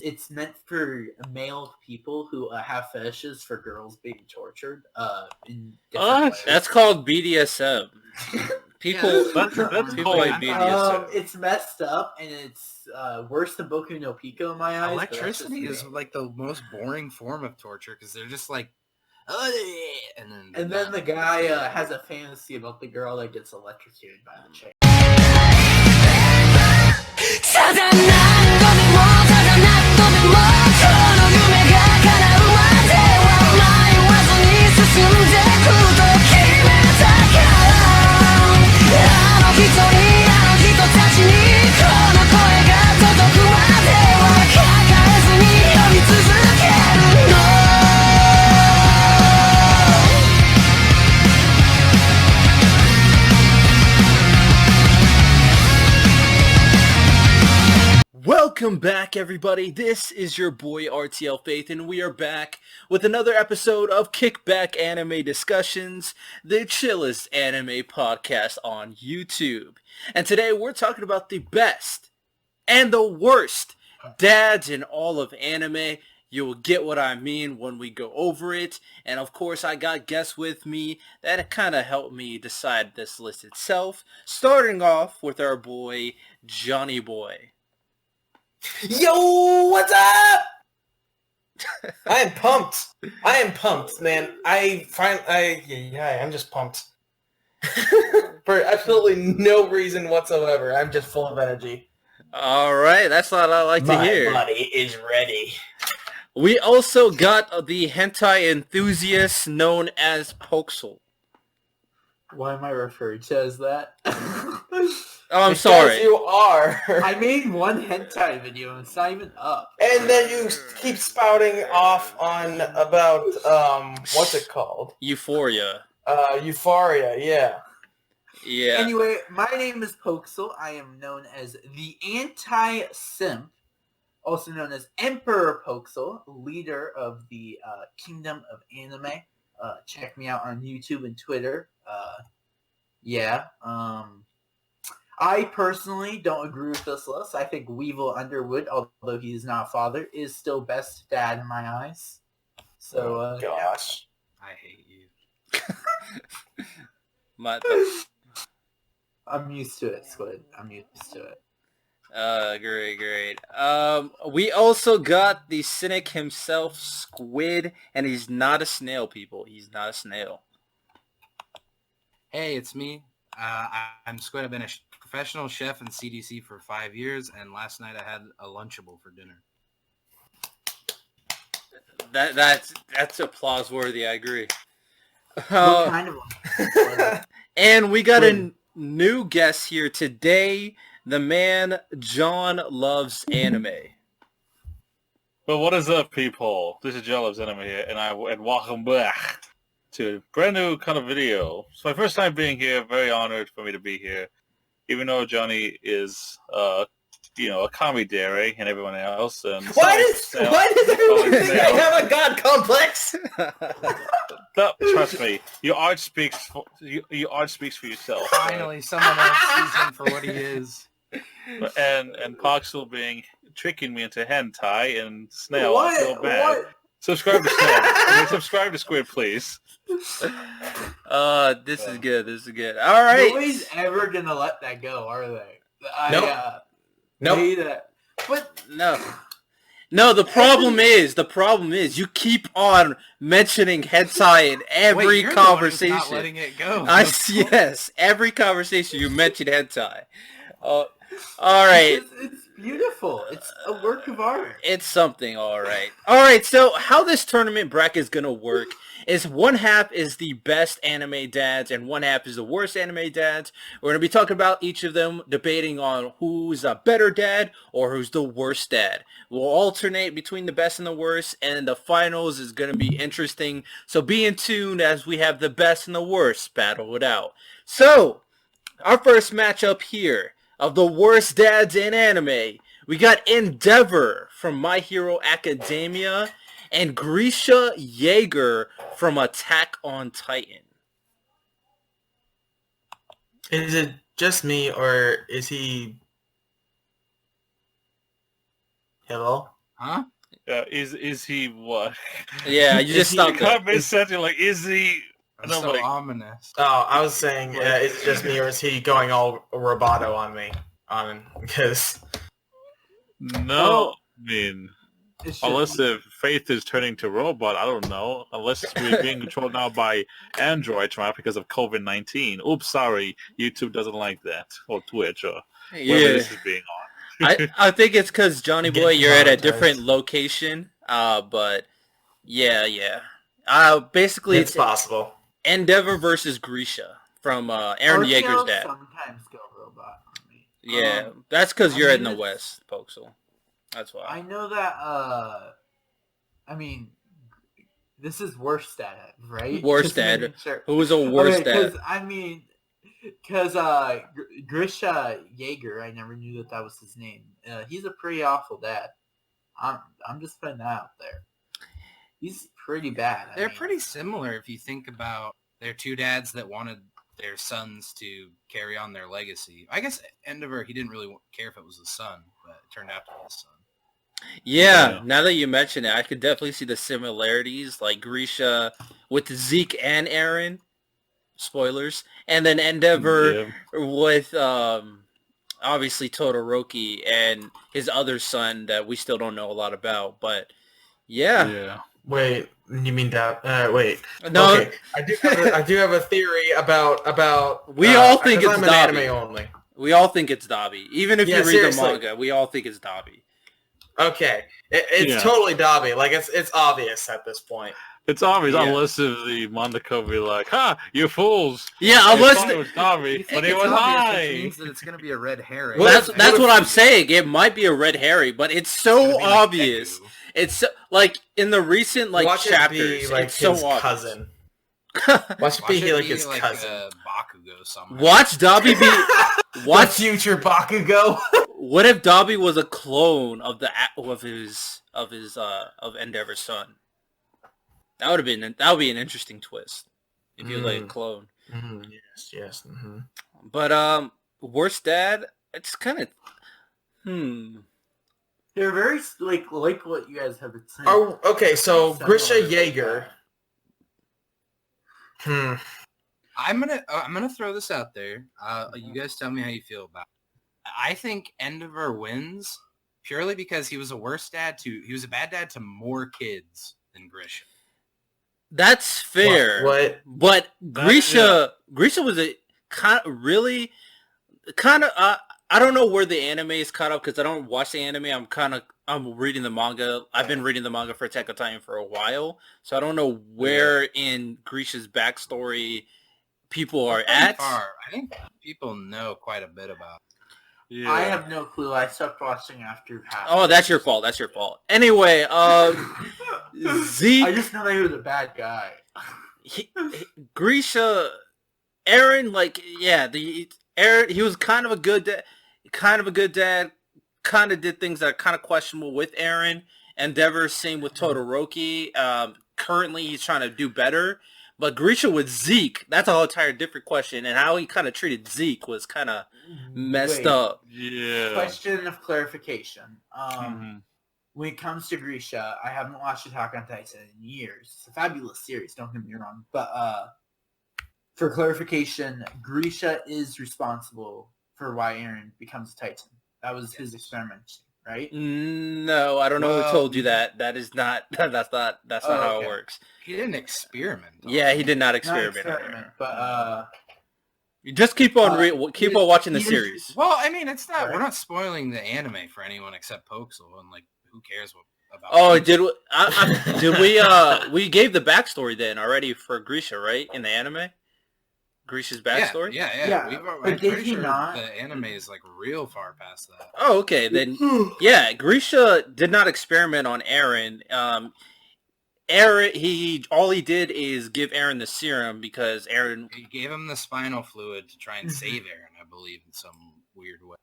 It's meant for male people who have fetishes for girls being tortured in different What? ways. That's called BDSM. People, That's people cool. like BDSM. It's messed up and it's worse than Boku no Pico in my eyes. Electricity is like the most boring form of torture because they're just like, and then the guy has a fantasy about the girl that gets electrocuted by the chain. Welcome back, everybody. This is your boy RTL Faith, and we are back with another episode of Kickback Anime Discussions, the chillest anime podcast on YouTube. And today we're talking about the best and the worst dads in all of anime. You will get what I mean when we go over it. And of course, I got guests with me that kind of helped me decide this list itself. Starting off with our boy, Johnny Boy. Yo, what's up? I am pumped, man. I'm just pumped. For absolutely no reason whatsoever. I'm just full of energy. All right, that's what I like to hear. My body is ready. We also got the hentai enthusiast known as Poxel. Why am I referred to as that? Oh, I'm sorry. You are. I made one hentai video and it's not even up. And then you keep spouting off on about, what's it called? Euphoria. Euphoria, yeah. Yeah. Anyway, my name is Poxel. I am known as the Anti-Simp, also known as Emperor Poxel, leader of the Kingdom of Anime. Check me out on YouTube and Twitter. I personally don't agree with this list. I think Weevil Underwood, although he is not a father, is still best dad in my eyes. So, gosh. I hate you. I'm used to it, Squid. I'm used to it. Great. We also got the cynic himself, Squid, and he's not a snail, people. He's not a snail. Hey, it's me. I'm Squid. I've been a professional chef in CDC for 5 years, and last night I had a Lunchable for dinner. That's applause worthy. I agree. What kind of one? And we got a new guest here today. The man John Loves Anime. Well, what is up, people? This is JohnLovesAnime here, and welcome back to a brand new kind of video. It's my first time being here. Very honored for me to be here, even though Johnny is, a comedy and everyone else. And Why does everyone think I have a god complex? No, trust me, your art speaks for yourself. Finally, someone else sees him for what he is. And Poxel tricking me into hentai and snail. I feel bad. What? Subscribe to Snail. Subscribe to Squid, please. This is good. All right. Nobody's ever gonna let that go, are they? Nope. But No, the problem is you keep on mentioning hentai in every conversation. Not letting it go. Yes, every conversation you mention hentai. All right. It's beautiful. It's a work of art. It's something, all right. So how this tournament bracket is gonna work is one half is the best anime dads and one half is the worst anime dads. We're gonna be talking about each of them, debating on who's a better dad or who's the worst dad. We'll alternate between the best and the worst, and the finals is gonna be interesting. So be in tune as we have the best and the worst battle it out. So our first matchup here of the worst dads in anime, we got Endeavor from My Hero Academia and Grisha Yeager from Attack on Titan. Is it just me, or is he... Hello? Huh? Is he what? Yeah, you just You stopped there. can't miss that. You're like, is he? And That's I'm so like, ominous. Oh, I was saying, is it just me or is he going all roboto on me? Because no. I mean, It should unless be. if Faith is turning to robot, I don't know. Unless we're being controlled now by androids, right? Because of COVID-19. Oops, sorry. YouTube doesn't like that, or Twitch, or wherever Yeah. this is being on. I think it's because Johnny Get Boy, you're at a demonetized. different location. But yeah. Basically, it's possible. Endeavor versus Grisha from Aaron Yeager's RTL dad. sometimes go robot on me. Yeah, that's because you're I in mean, the it's- West, Pokesel. That's why. I know that. I mean, this is worst dad, right? Worst Just making dad. sure. Who was a worst dad? Because Grisha Yeager, I never knew that was his name. He's a pretty awful dad. I'm just putting that out there. He's pretty bad. They're pretty similar if you think about their two dads that wanted their sons to carry on their legacy. I guess Endeavor, he didn't really care if it was his son, but it turned out to be his son. Yeah, now that you mention it, I could definitely see the similarities, like Grisha with Zeke and Aaron. Spoilers. And then Endeavor with obviously Todoroki and his other son that we still don't know a lot about. But yeah. Wait, you mean that? Wait. No, Okay. I do have a theory about. We all think it's I'm an Dobby. anime only. We all think it's Dobby. Even if Yeah, you read seriously. the manga, we all think it's Dobby. Okay, it's totally Dobby. Like it's obvious at this point. It's obvious, Yeah. unless if the Mondako be like, "Ha, you fools!" Yeah, They unless thought it was Dobby, You think but it it's was obvious, I. which means that it's going to be a red herring. Well, that's what I'm saying. It might be a red herring, but it's It's so gonna be like obvious. Deku. It's so, like in the recent Watch chapters. it be like it's so his obvious. cousin. Watch Watch it be it like be his like cousin. Bakugo somehow. Watch Dobby be. What Watch. future Bakugo? What if Dobby was a clone of Endeavor's son? That would be an interesting twist if you like a clone. Yes. Mm-hmm. But worst dad, it's kind of They're very like what you guys have been saying. Oh, okay. So Similar Grisha like Yeager. that. I'm gonna throw this out there. You guys tell me how you feel about it. I think Endeavor wins purely because he was a he was a bad dad to more kids than Grisha. That's fair. What? But Grisha was a kind of I don't know where the anime is caught up because I don't watch the anime. I'm reading the manga. I've been reading the manga for Attack on Titan for a while, so I don't know where in Grisha's backstory people are at. I think people know quite a bit about it. Yeah. I have no clue. I stopped watching after half. Oh, that's your fault. That's your fault. Anyway, Zeke. I just know that he was a bad guy. Grisha, Aaron, Aaron, he was kind of a good dad, kind of did things that are kind of questionable with Aaron. Endeavor, same with Todoroki. Currently, he's trying to do better. But Grisha with Zeke, that's a whole entire different question. And how he kind of treated Zeke was kind of messed Wait. up. Yeah. Question of clarification. Mhm. When it comes to Grisha, I haven't watched Attack on Titan in years. It's a fabulous series, don't get me wrong. But for clarification, Grisha is responsible for why Aaron becomes a Titan. That was his experiment, right? No, I don't know who told you that. That is not. That's not how it okay. works. He didn't experiment. on Yeah, it. he did not Not experiment. experiment, but You just keep on keep on watching the even- series. Well, I mean, it's not. Right. We're not spoiling the anime for anyone except Pokesel, and like, who cares about? Oh, Pokesel? did we? We gave the backstory then already for Grisha, right? In the anime, Grisha's backstory. Yeah, Yeah. but I'm did pretty he sure not? the anime is like real far past that. Oh, okay. Then yeah, Grisha did not experiment on Aaron. Aaron, all he did is give Aaron the serum because Aaron. He gave him the spinal fluid to try and save Aaron, I believe, in some weird way.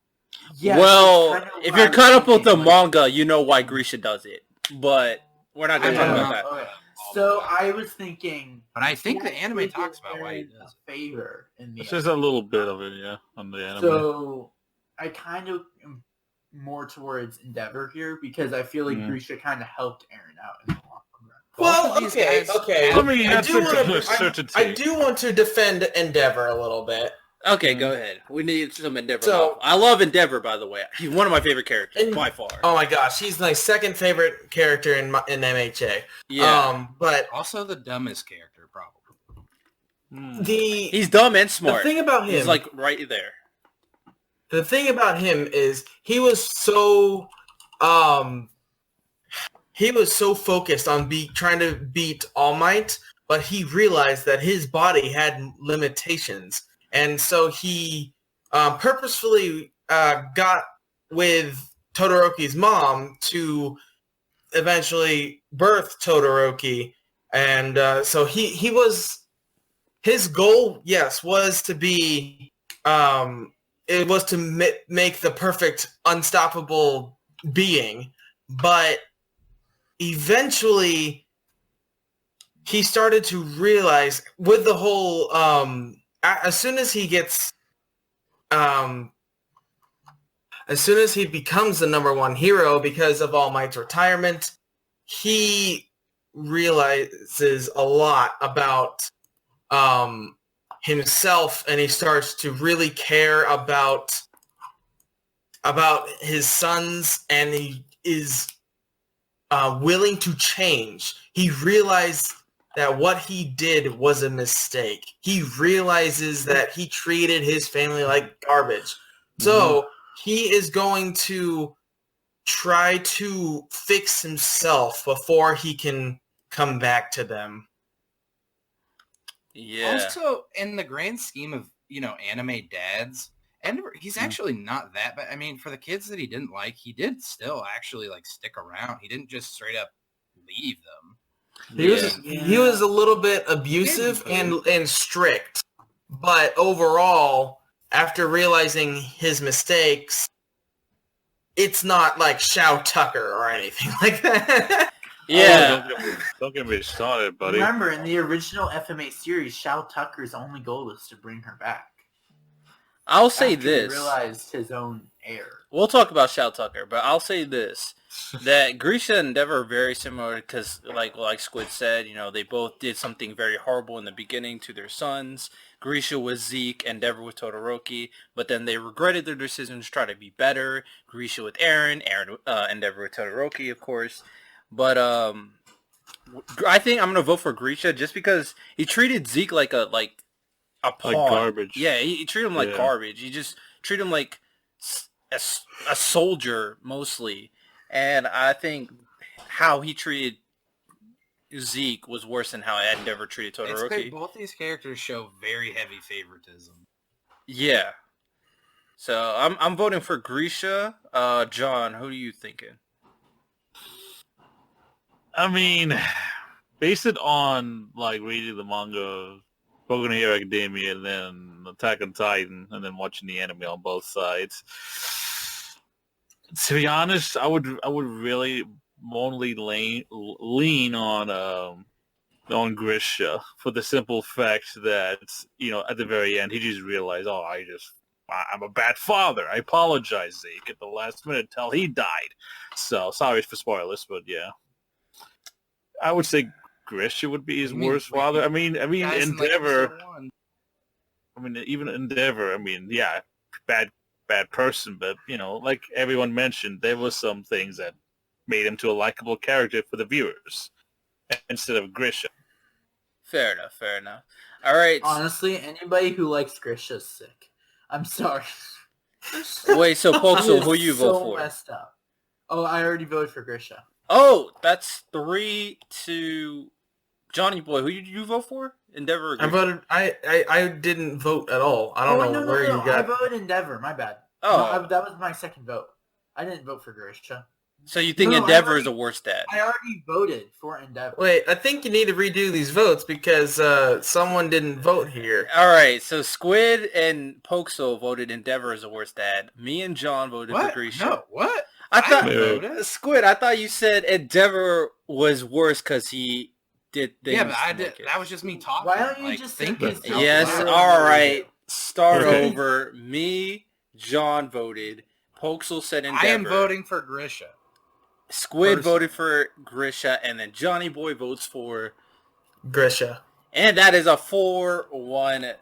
yeah, Well, that's kinda if what you're I was caught up with the thinking, like- manga, you know why Grisha does it. But we're not going to I talk don't about know. that. Okay. So I was thinking, But I think he the anime actually talks did about why he Aaron does. a favor in the It's just a little bit of it, yeah, on the anime. So I kind of am more towards Endeavor here because I feel like Grisha kind of helped Aaron out in the long run. Well, Both of these okay, guys okay. have- I mean, I that's do a want particular to. certainty. I do want to defend Endeavor a little bit. Okay, go ahead. We need some Endeavor. So- love. I love Endeavor, by the way. He's one of my favorite characters And- by far. Oh my gosh, he's my second favorite character in MHA. Yeah, But Also the dumbest character, probably. he's dumb and the smart. thing about him, He's like right there. the thing about him is he was so focused on trying to beat All Might, but he realized that his body had limitations, and so he purposefully got with Todoroki's mom to eventually birth Todoroki, and so his goal, yes, was to be it was to make the perfect unstoppable being, but eventually he started to realize with the whole as soon as he becomes the number one hero because of All Might's retirement, he realizes a lot about himself, and he starts to really care about his sons, and he is willing to change. He realized that what he did was a mistake. He realizes that he treated his family like garbage. So he is going to try to fix himself before he can come back to them. Yeah. Also, in the grand scheme of, anime dads, Endeavor, he's actually not that bad. I mean, for the kids that he didn't like, he did still actually stick around. He didn't just straight up leave them. He was a little bit abusive and strict, but overall, after realizing his mistakes, it's not like Shou Tucker or anything like that. Yeah. Don't get me started, buddy. Remember, in the original FMA series, Shou Tucker's only goal was to bring her back. I'll say After this. He realized his own error. We'll talk about Shou Tucker, but I'll say this. That Grisha and Endeavor are very similar because, like Squid said, they both did something very horrible in the beginning to their sons. Grisha was Zeke, Endeavor with Todoroki, but then they regretted their decisions to try to be better. Grisha with Aaron, Endeavor with Todoroki, of course. But I think I'm gonna vote for Grisha just because he treated Zeke like a pawn. Like garbage. Yeah, he treated him like garbage. He just treated him like a soldier mostly, and I think how he treated Zeke was worse than how Endeavor treated It's clear Todoroki. both these characters show very heavy favoritism. Yeah. So I'm voting for Grisha. John, who are you thinking? I mean, based it on reading the manga, Boku no Hero Academia, and then Attack on Titan, and then watching the anime on both sides. To be honest, I would really only lean on Grisha for the simple fact that at the very end he just realized, I'm a bad father. I apologize, Zeke, at the last minute until he died. So sorry for spoilers, but yeah. I would say Grisha would be his worst father. I mean, Endeavor. Even Endeavor. Bad person, but like everyone mentioned, there was some things that made him to a likable character for the viewers instead of Grisha. Fair enough. All right. Honestly, anybody who likes Grisha's sick. I'm sorry. Wait, so Pokso, who you vote so for? Messed up. Oh, I already voted for Grisha. Oh, that's 3-2. Johnny boy, who you vote for? Endeavor. I voted. I didn't vote at all. I don't know where you got. I voted Endeavor. My bad. Oh, No, that was my second vote. I didn't vote for Grisha. so you think No, Endeavor is the worst dad? I already voted for Endeavor. Wait, I think you need to redo these votes because someone didn't vote here. All right, so Squid and Pokso voted Endeavor as the worst dad. Me and John voted for Grisha. No, what? I thought voted. Squid. I thought you said Endeavor was worse because he did things. Yeah, but I did. like it. That was just me talking. Why don't you just think thinking? Yes, Endeavor? all right. Start Okay. over. Me, John voted. Pokesel said Endeavor. I am voting for Grisha. Squid Person. voted for Grisha, and then Johnny Boy votes for... Grisha. And that is a 4-1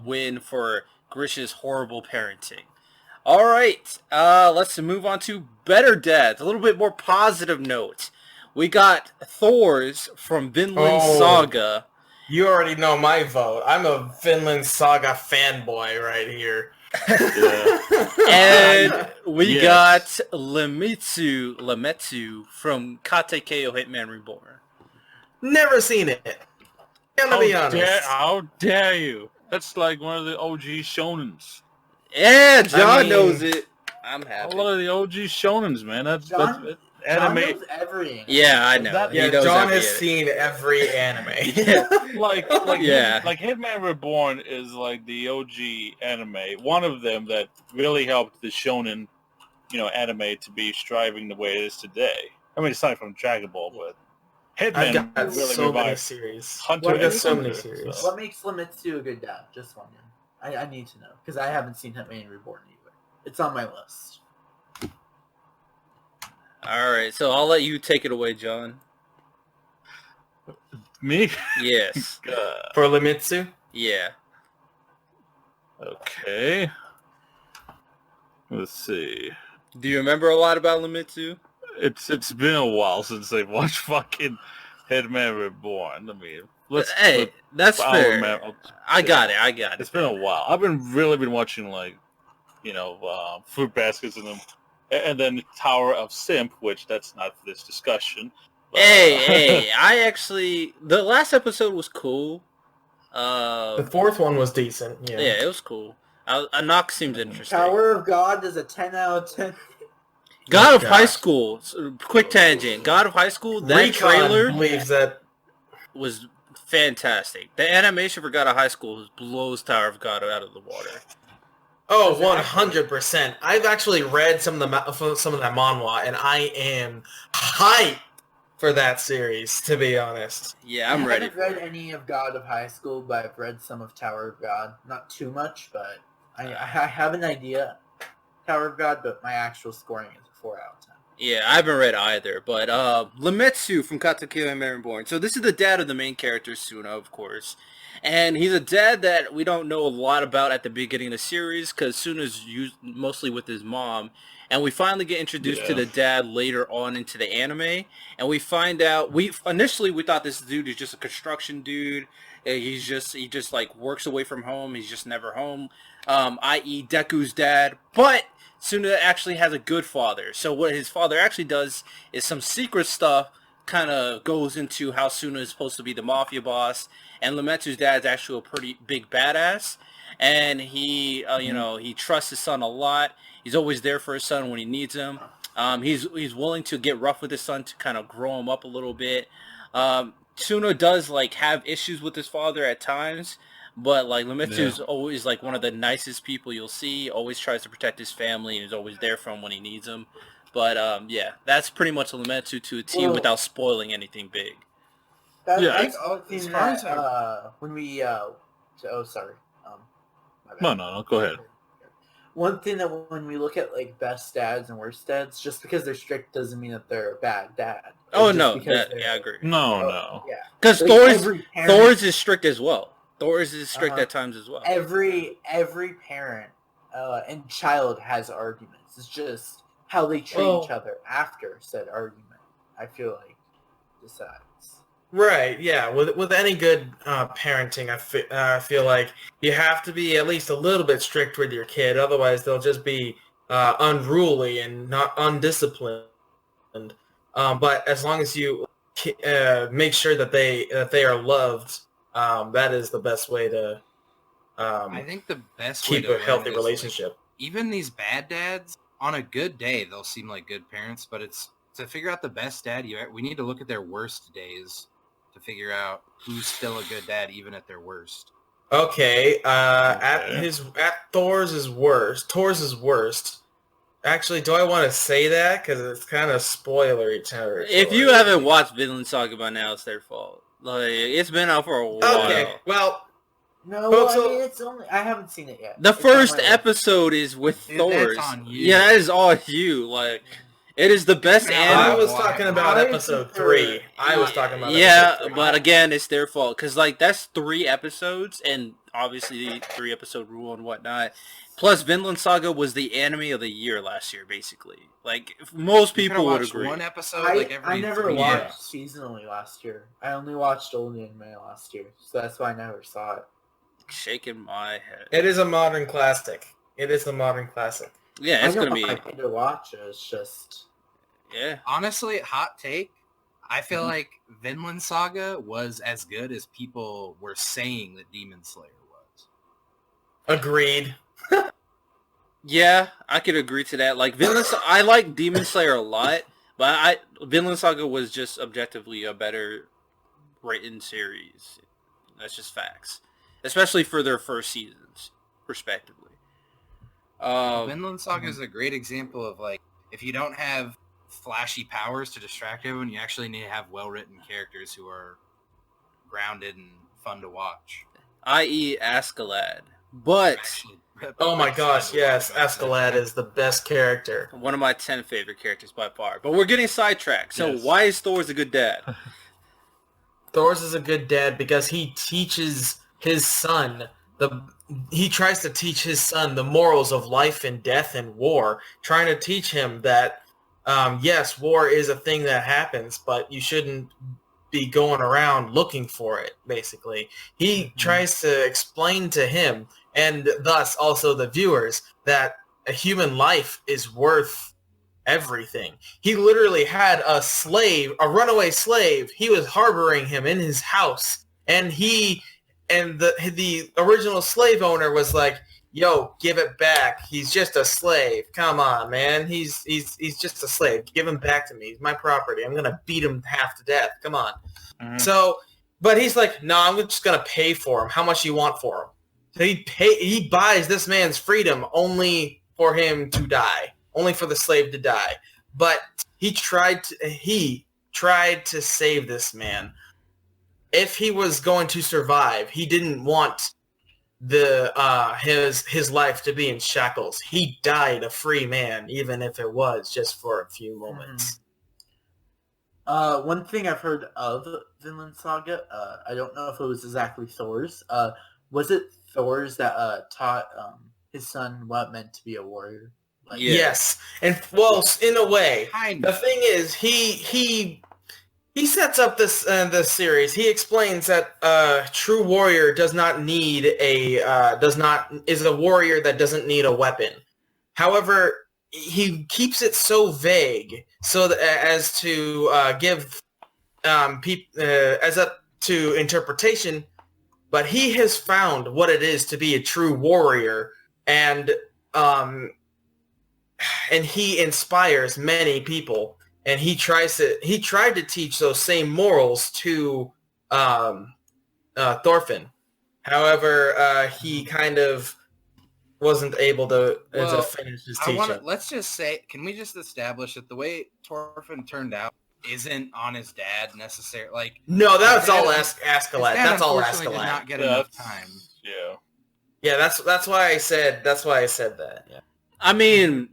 win for Grisha's horrible parenting. All right, let's move on to better dads. A little bit more positive note. We got Thors from Vinland Saga. You already know my vote. I'm a Vinland Saga fanboy right here. And we Yes. got Lemetsu from Katekyo Hitman Reborn. Never seen it. Gonna be honest. How dare you? That's like one of the OG shonens. Yeah, John mean- knows it. I'm A happy. lot of the OG shonens, man. That's John anime. knows everything. Yeah, I know. That- He Yeah, knows John every has edit. seen every anime. like Yeah. like Hitman Reborn is like the OG anime. One of them that really helped the shonen, anime to be striving the way it is today. I mean, aside from Dragon Ball, but I've Hitman got really so many revived series. Hunter I've got x so many Hunter, series. so. What makes Lemetsu a good dad? Just wondering. I need to know because I haven't seen Hitman Reborn either. It's on my list. All right, so I'll let you take it away, John. Me? Yes. For Lemitsu? Yeah. Okay. Let's see. Do you remember a lot about Lemitsu? It's been a while since I've watched fucking Hitman Reborn. I mean, Hey, that's I'll fair. remember- I got it. It's been a while. I've been watching like, Fruit Baskets and then Tower of Simp, which that's not for this discussion. But, Hey, I actually... The last episode was cool. The fourth one was decent. Yeah. Yeah, it was cool. Nox seems interesting. Tower of God is a 10 out of 10. God of Gosh. High School. Quick tangent. God of High School, that Recon trailer believes that. was fantastic. The animation for God of High School blows Tower of God out of the water. Oh, 100%. I've actually read some of that manhwa, and I am hyped for that series. To be honest. Yeah, I'm ready I for haven't read it. any of God of High School, but I've read some of Tower of God. Not too much, but I have an idea. Tower of God, but my actual scoring is a 4 out of 10. Yeah, I haven't read either, but Lemetsu from Katekyo Hitman Reborn. So this is the dad of the main character, Suna, of course. And he's a dad that we don't know a lot about at the beginning of the series, because Suna's mostly with his mom. And we finally get introduced to the dad later on into the anime. And we find out, initially we thought this dude is just a construction dude. He just like works away from home. He's just never home, i.e. Deku's dad. But Suna actually has a good father. So what his father actually does is some secret stuff, kind of goes into how Suna is supposed to be the mafia boss. And Lemetsu's dad's actually a pretty big badass. And he, he trusts his son a lot. He's always there for his son when he needs him. He's willing to get rough with his son to kind of grow him up a little bit. Suna does like have issues with his father at times, but like Lemetsu's always like one of the nicest people you'll see. Always tries to protect his family and is always there for him when he needs him. But yeah, that's pretty much Lemetsu to a T without spoiling anything big. That's Yeah, that's one thing as far as that, when we sorry. My bad. No, go ahead. One thing that when we look at like best dads and worst dads, just because they're strict doesn't mean that they're a bad dad. Oh Just no, because they're- I agree. No. Yeah. Because Like, every parent- Thors is strict as well. Thors is strict Uh-huh. at times as well. Every parent and child has arguments. It's just how they treat Well- each other after said argument. I feel like decides. Right, yeah. With any good parenting, I feel like you have to be at least a little bit strict with your kid. Otherwise, they'll just be unruly and not undisciplined. But as long as you make sure that they are loved, that is the best way to I think the best way keep to a healthy learn is, like, relationship. even these bad dads, on a good day, they'll seem like good parents, but it's to figure out the best dad. We need to look at their worst days to figure out who's still a good dad, even at their worst. Okay, at Thors' worst. Actually, do I want to say that? Because it's kind of spoilery territory. If you haven't watched Vinland Saga by now, it's their fault. Like, it's been out for a while. Okay, well, No, Well, I so- mean it's only. I haven't seen it yet. The It's on first my list. episode is with Dude, Thors. that's on you. Yeah, that is all you. Like, it is the best Yeah, I anime. was talking about I episode prefer- 3. I was talking about Yeah, episode 3. but again, it's their fault because like that's 3 episodes, and obviously 3-episode rule and whatnot. Plus, Vinland Saga was the anime of the year last year, basically. Like most You could've people would watched agree. one episode I, like every I never 3 watched years. seasonally last year. I only watched old anime last year, so that's why I never saw it. Shaking my head. It is a modern classic. It is a modern classic. Yeah, it's I know gonna be. I need to watch it. It's just Yeah, Honestly, hot take. I feel like Vinland Saga was as good as people were saying that Demon Slayer was. Agreed. yeah, I could agree to that. Like I like Demon Slayer a lot, but Vinland Saga was just objectively a better written series. That's just facts, especially for their first seasons, respectively. Vinland Saga is a great example of like if you don't have flashy powers to distract everyone, you actually need to have well-written characters who are grounded and fun to watch. i.e. Askeladd. But Actually, Oh my pretty gosh, fun to yes. watch, I would say. Askeladd is the best character. one of my 10 favorite characters by far. But we're getting sidetracked. So Yes. why is Thors a good dad? Thors is a good dad because he teaches his son he tries to teach his son the morals of life and death and war, trying to teach him that yes, war is a thing that happens, but you shouldn't be going around looking for it, basically. He tries to explain to him, and thus also the viewers, that a human life is worth everything. He literally had a runaway slave. He was harboring him in his house, and the original slave owner was like, "Yo, give it back. He's just a slave. Come on, man. He's just a slave. Give him back to me. He's my property. I'm gonna beat him half to death. Come on." Mhm. So, but he's like, "No, I'm just gonna pay for him. How much you want for him?" So he buys this man's freedom only for him to die, only for the slave to die. But he tried to save this man. If he was going to survive, he didn't want his life to be in shackles. He died a free man, even if it was just for a few moments. one thing I've heard of Vinland Saga. I don't know if it was exactly Thors. Was it Thors that taught his son what it meant to be a warrior? Like, Yeah. Yes, and well, in a way, Kind the of. thing is, he sets up this series. He explains that a true warrior is a warrior that doesn't need a weapon. However, he keeps it so vague so that, as to give as up to interpretation. But he has found what it is to be a true warrior, and he inspires many people. And he tried to teach those same morals to Thorfinn. However, he kind of wasn't able to finish his teaching. Let's just say, can we just establish that the way Thorfinn turned out isn't on his dad necessarily? Like, No, that's his all dad- Askeladd. his dad That's all unfortunately did not Askeladd. get Yeah, enough that's- time. Yeah. Yeah, that's why I said that. Yeah. I mean,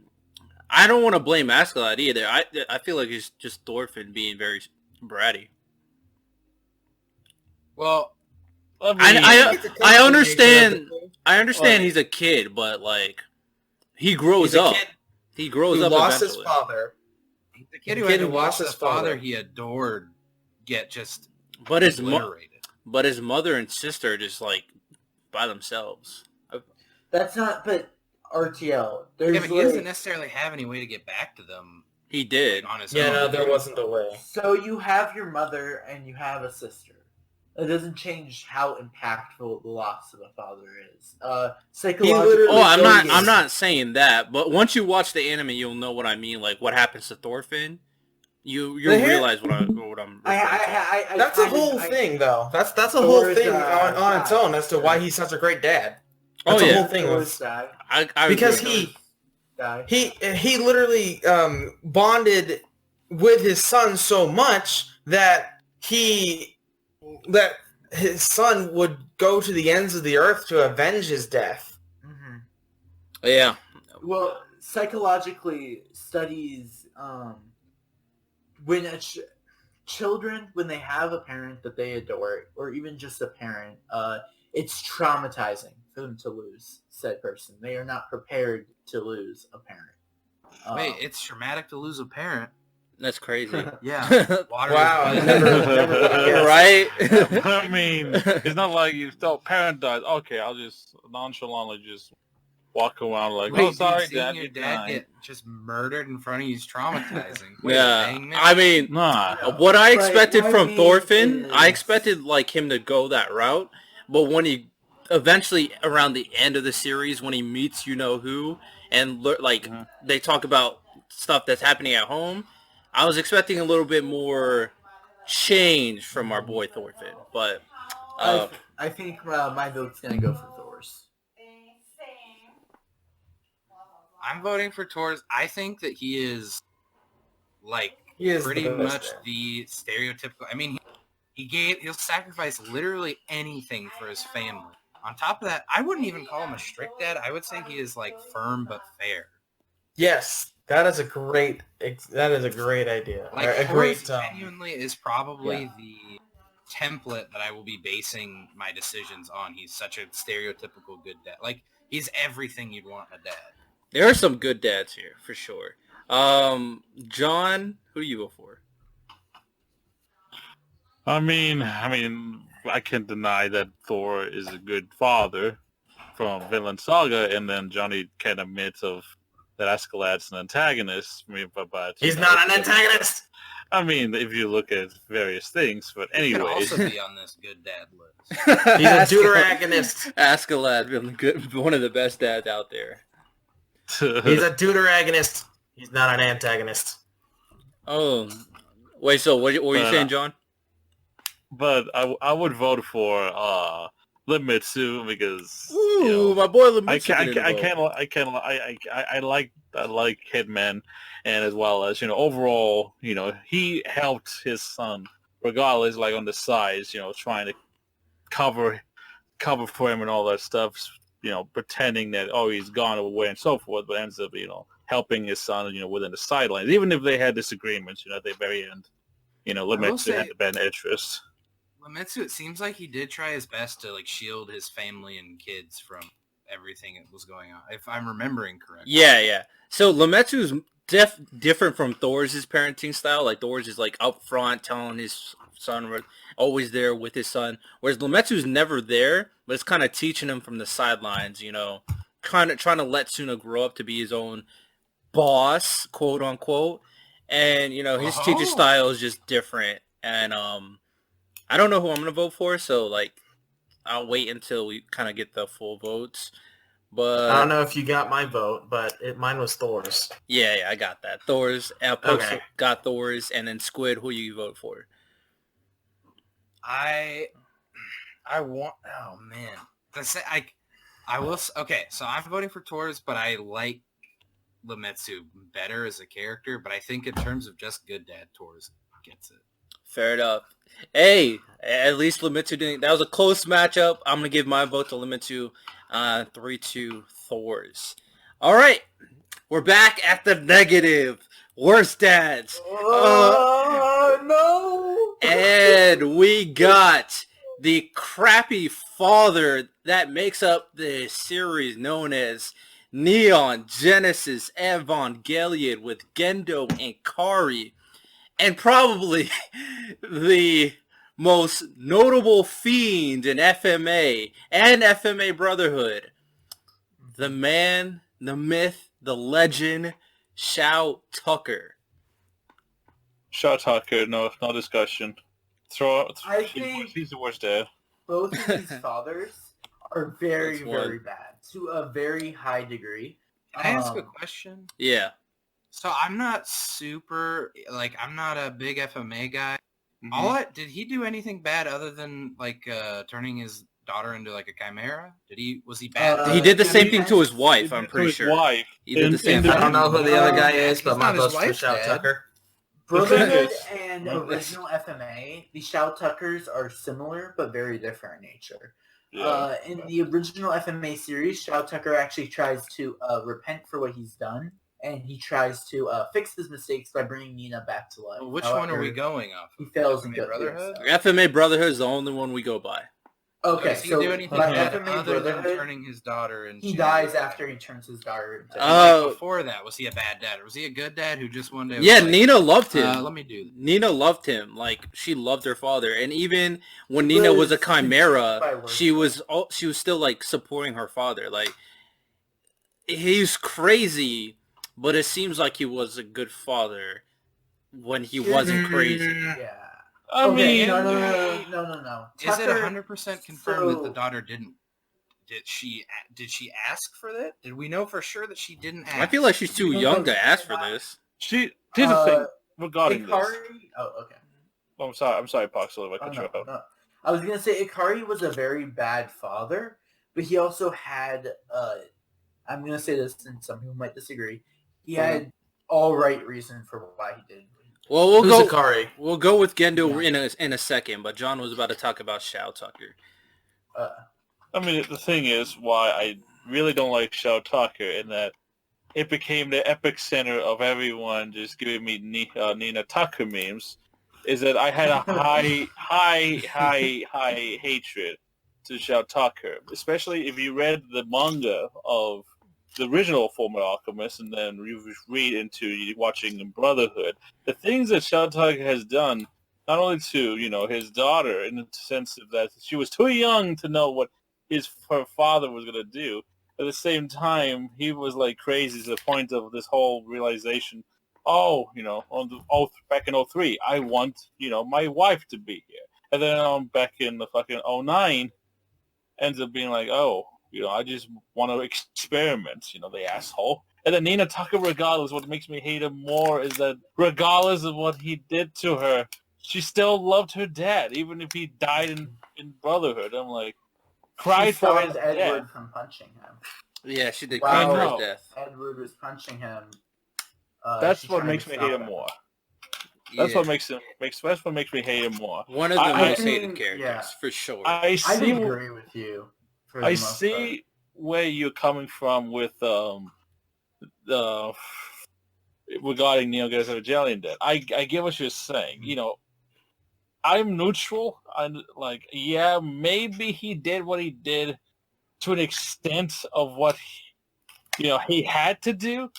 I don't want to blame Askeladd either. I feel like it's just Thorfinn being very bratty. Well, I mean, I understand. I understand Like- he's a kid, but like he grows He's a up. kid He grows who up lost eventually. his father. the kid who kid had to who watch lost the his father father. he adored get just But his obliterated. mother and sister are just like by themselves. That's not. But RTL. There's Yeah, but he like- doesn't necessarily have any way to get back to them He did. on his Yeah, own. no, there wasn't a way. So you have your mother and you have a sister. It doesn't change how impactful the loss of a father is. Psychologically. literally- Oh, I'm not. Yes. I'm not saying that. But once you watch the anime, you'll know what I mean. Like what happens to Thorfinn. You'll realize what I'm. referring to. That's a whole thing, though. That's a whole Thor's, thing on its died. own as to why he's such a great dad. Oh, That's a yeah. whole thing. Thor's died. I Because agree. he literally bonded with his son so much that his son would go to the ends of the earth to avenge his death. Mm-hmm. Yeah. Well, psychologically, studies when children, when they have a parent that they adore, or even just a parent, it's traumatizing for them to lose said person. They are not prepared to lose a parent. Wait, it's traumatic to lose a parent. That's crazy. Yeah. Water Wow, is- I never Right? I mean, it's not like you thought parent died. Okay, I'll just nonchalantly just walk around like, Wait, oh, dude, sorry, seeing Dad, your you dad died. get just murdered in front of you is traumatizing. Wait, Yeah. dang, man. I mean, Nah. what I But expected what I from mean Thorfinn, I is- expected like him to go that route, but when he eventually around the end of the series, when he meets you know who, and like they talk about stuff that's happening at home, I was expecting a little bit more change from our boy Thorfinn, but I think my vote's gonna go for Thors. I'm voting for Thors. I think that he is like He is pretty the best much dad. the stereotypical. I mean, he'll sacrifice literally anything for his family. On top of that, I wouldn't even call him a strict dad. I would say he is like firm but fair. Yes, that is a great idea. Like a Thors great genuinely is probably yeah. the template that I will be basing my decisions on. He's such a stereotypical good dad. Like he's everything you'd want in a dad. there are some good dads here for sure. John, who do you vote for? I mean, I can't deny that Thor is a good father from Vinland Saga, and then Johnny can admit of that Askeladd's an antagonist. I mean, but He's not an antagonist. I mean, if you look at various things, but He could anyways, also be on this good dad list. He's a deuteragonist. Askeladd, one of the best dads out there. He's a deuteragonist. He's not an antagonist. Oh, wait. So what were you But, saying, John? but I would vote for Limitsu because Ooh, you know, my boy I like Hitman, and as well as overall he helped his son regardless, like on the sides, trying to cover for him and all that stuff, pretending that he's gone away and so forth, but ends up helping his son within the sidelines, even if they had disagreements at the very end. Limitsu had the better interest. Limitsu, it seems like he did try his best to like shield his family and kids from everything that was going on, if I'm remembering correctly. Yeah. So Limetsu's different from Thor's parenting style. Like Thor's is like up front, telling his son, always there with his son. Whereas Limetsu's never there, but it's kind of teaching him from the sidelines. Kind of trying to let Suna grow up to be his own boss, quote unquote. And his teaching style is just different. And I don't know who I'm gonna vote for, so like I'll wait until we kind of get the full votes. But I don't know if you got my vote, but mine was Thor's. Yeah, I got that. Thor's, Okay. got Thor's, and then Squid. Who you vote for? I want. Oh man, I will. Okay, so I'm voting for Thors, but I like Limitsu better as a character. But I think in terms of just good dad, Thors gets it. Fair enough. Hey, at least Limitsu didn't. That was a close matchup. I'm gonna give my vote to Limitsu. 3-2 Thors. All right, we're back at the negative. Worst dads. No! And we got the crappy father that makes up the series known as Neon Genesis Evangelion with Gendo and Kari. And probably the most notable fiend in FMA and FMA Brotherhood. The man, the myth, the legend, Shou Tucker. Shou Tucker, no discussion. I think he's the worst dad. both of these fathers are very, That's one. very bad to a very high degree. Can I ask a question? Yeah. So I'm not super I'm not a big FMA guy. Did he do anything bad other than turning his daughter into like a chimera? Was he bad? He did the same thing to his wife, I'm pretty His sure. wife. He did the same I thing. don't know who the other guy is, He's but my not his vote's for wife's Shou dad. Tucker. Brotherhood is- and Well, original FMA, the Shou Tuckers are similar but very different in nature. Yeah. In the original FMA series, Shou Tucker actually tries to repent for what he's done, and he tries to fix his mistakes by bringing Nina back to life. Well, which one are we However, going off He of? fails in FMA doing Brotherhood? so. FMA Brotherhood is the only one we go by. Okay, Does he so do anything by bad FMA other than Brotherhood, turning his daughter into... he dies after he turns his daughter into... Oh. Like before that, was he a bad dad? Or was he a good dad who just one day was Yeah, like, Nina loved him. let me do this. Nina loved him. Like, she loved her father. And even when Nina was a chimera, she was still, like, supporting her father. Like, he's crazy, but it seems like he was a good father when he wasn't crazy. Yeah. I mean, No. Is it Tucker- 100% confirmed that the so- daughter didn't? Did she ask for that? Did we know for sure that she didn't ask? I feel like she's too young to ask for this. here's the thing regarding this. Ikari... Oh, okay. Oh, I'm sorry, Poxel, if I cut you off. No. I was gonna say Ikari was a very bad father, but he also had I'm gonna say this, and some people might disagree. He had all right reason for why he did. Well, we'll Who's go. Akari? We'll go with Gendo in a second. But John was about to talk about Shou Tucker. I mean, the thing is, why I really don't like Shou Tucker, in that it became the epic center of everyone just giving me Nina Tucker memes, is that I had a high hatred to Shou Tucker, especially if you read the manga of the original Former Alchemist and then you read into watching Brotherhood. The things that Shou Tucker has done, not only to, his daughter, in the sense of that she was too young to know what her father was going to do. At the same time, he was like crazy to the point of this whole realization, back in 03, I want, my wife to be here. And then back in the fucking 09, ends up being like, I just want to experiment, the asshole. And then Nina Tucker, regardless, what makes me hate him more is that regardless of what he did to her, she still loved her dad, even if he died in Brotherhood. I'm like, cried for his Edward death. from punching him. Yeah, she did Wow. cry for I know. his death. Edward was punching him. That's she what tried makes to me stop hate him him. more. Yeah. That's what makes me hate him more. One of the I most hated think- characters, yeah. for sure. I I see. would agree with you. For the I most see where you're coming from with regarding Neo Geo Evangelion. Dead. I get what you're saying. I'm neutral. I'm like, yeah, maybe he did what he did to an extent of what he had to do,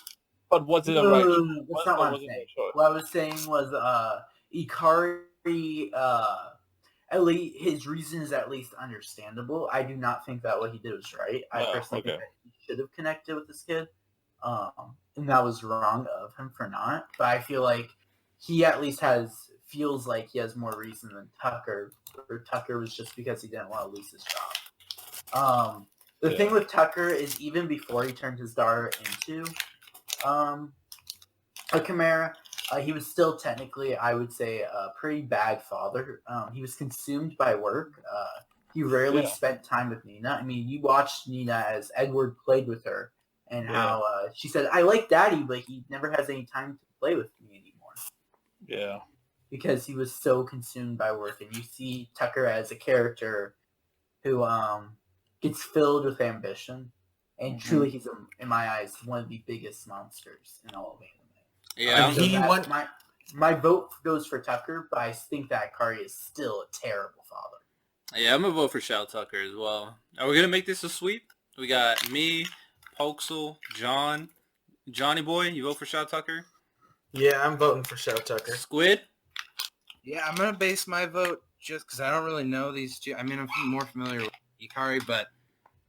but was it a right choice? No, that's not what I'm Was it a saying. right choice? What I was saying was Ikari, at least his reason is at least understandable. I do not think that what he did was right. I No, personally think okay. that he should have connected with this kid. And that was wrong of him for not. But I feel like he at least feels like he has more reason than Tucker. Or Tucker was just because he didn't want to lose his job. The thing with Tucker is even before he turned his daughter into a chimera, he was still technically, I would say, a pretty bad father. He was consumed by work. He rarely spent time with Nina. I mean, you watched Nina as Edward played with her, and how she said, "I like Daddy, but he never has any time to play with me anymore." Yeah. Because he was so consumed by work. And you see Tucker as a character who gets filled with ambition, and truly, he's in my eyes one of the biggest monsters in all of anime. Yeah. So He went- my vote goes for Tucker, but I think that Akari is still a terrible father. Yeah, I'm gonna vote for Shou Tucker as well. Are we gonna make this a sweep? We got me, Poxel, John, Johnny Boy. You vote for Shou Tucker? Yeah, I'm voting for Shou Tucker. Squid? Yeah, I'm gonna base my vote just because I don't really know these two. I mean, I'm more familiar with Ikari, but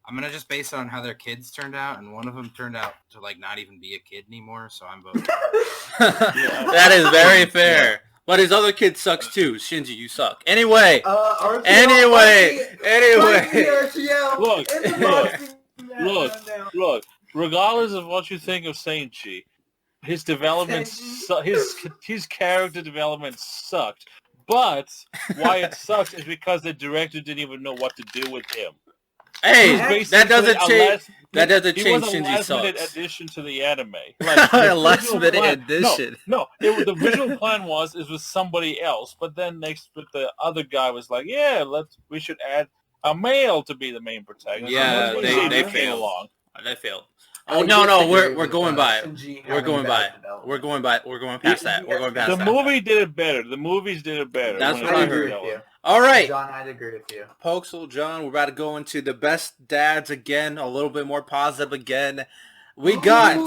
I'm gonna just base it on how their kids turned out, and one of them turned out to like not even be a kid anymore. So I'm voting. That is very fair. But his other kid sucks too. Shinji, you suck. Anyway. RTL, Anyway. Look. Regardless of what you think of Saint-Chi, his development, his character development sucked. But why it sucks is because the director didn't even know what to do with him. Hey, was that basically doesn't a change. last- That doesn't He change was a Shinji last-minute sucks. addition to the anime. Like, A the last original minute plan- addition. No, the original plan was it was somebody else, but then the other guy was like, yeah, we should add a male to be the main protagonist. Yeah, and that's they- when they Shinji came failed. along. That failed. I Oh no, disagree we're with, going by it. Shinji We're having going by bad it. development. We're going past that. We're going past The that. movie did it better. The movies did it better. That's when what it I was agree heard. with you. going. All right, John, I'd agree with you. Pokesel, John, we're about to go into the best dads again, a little bit more positive again. We got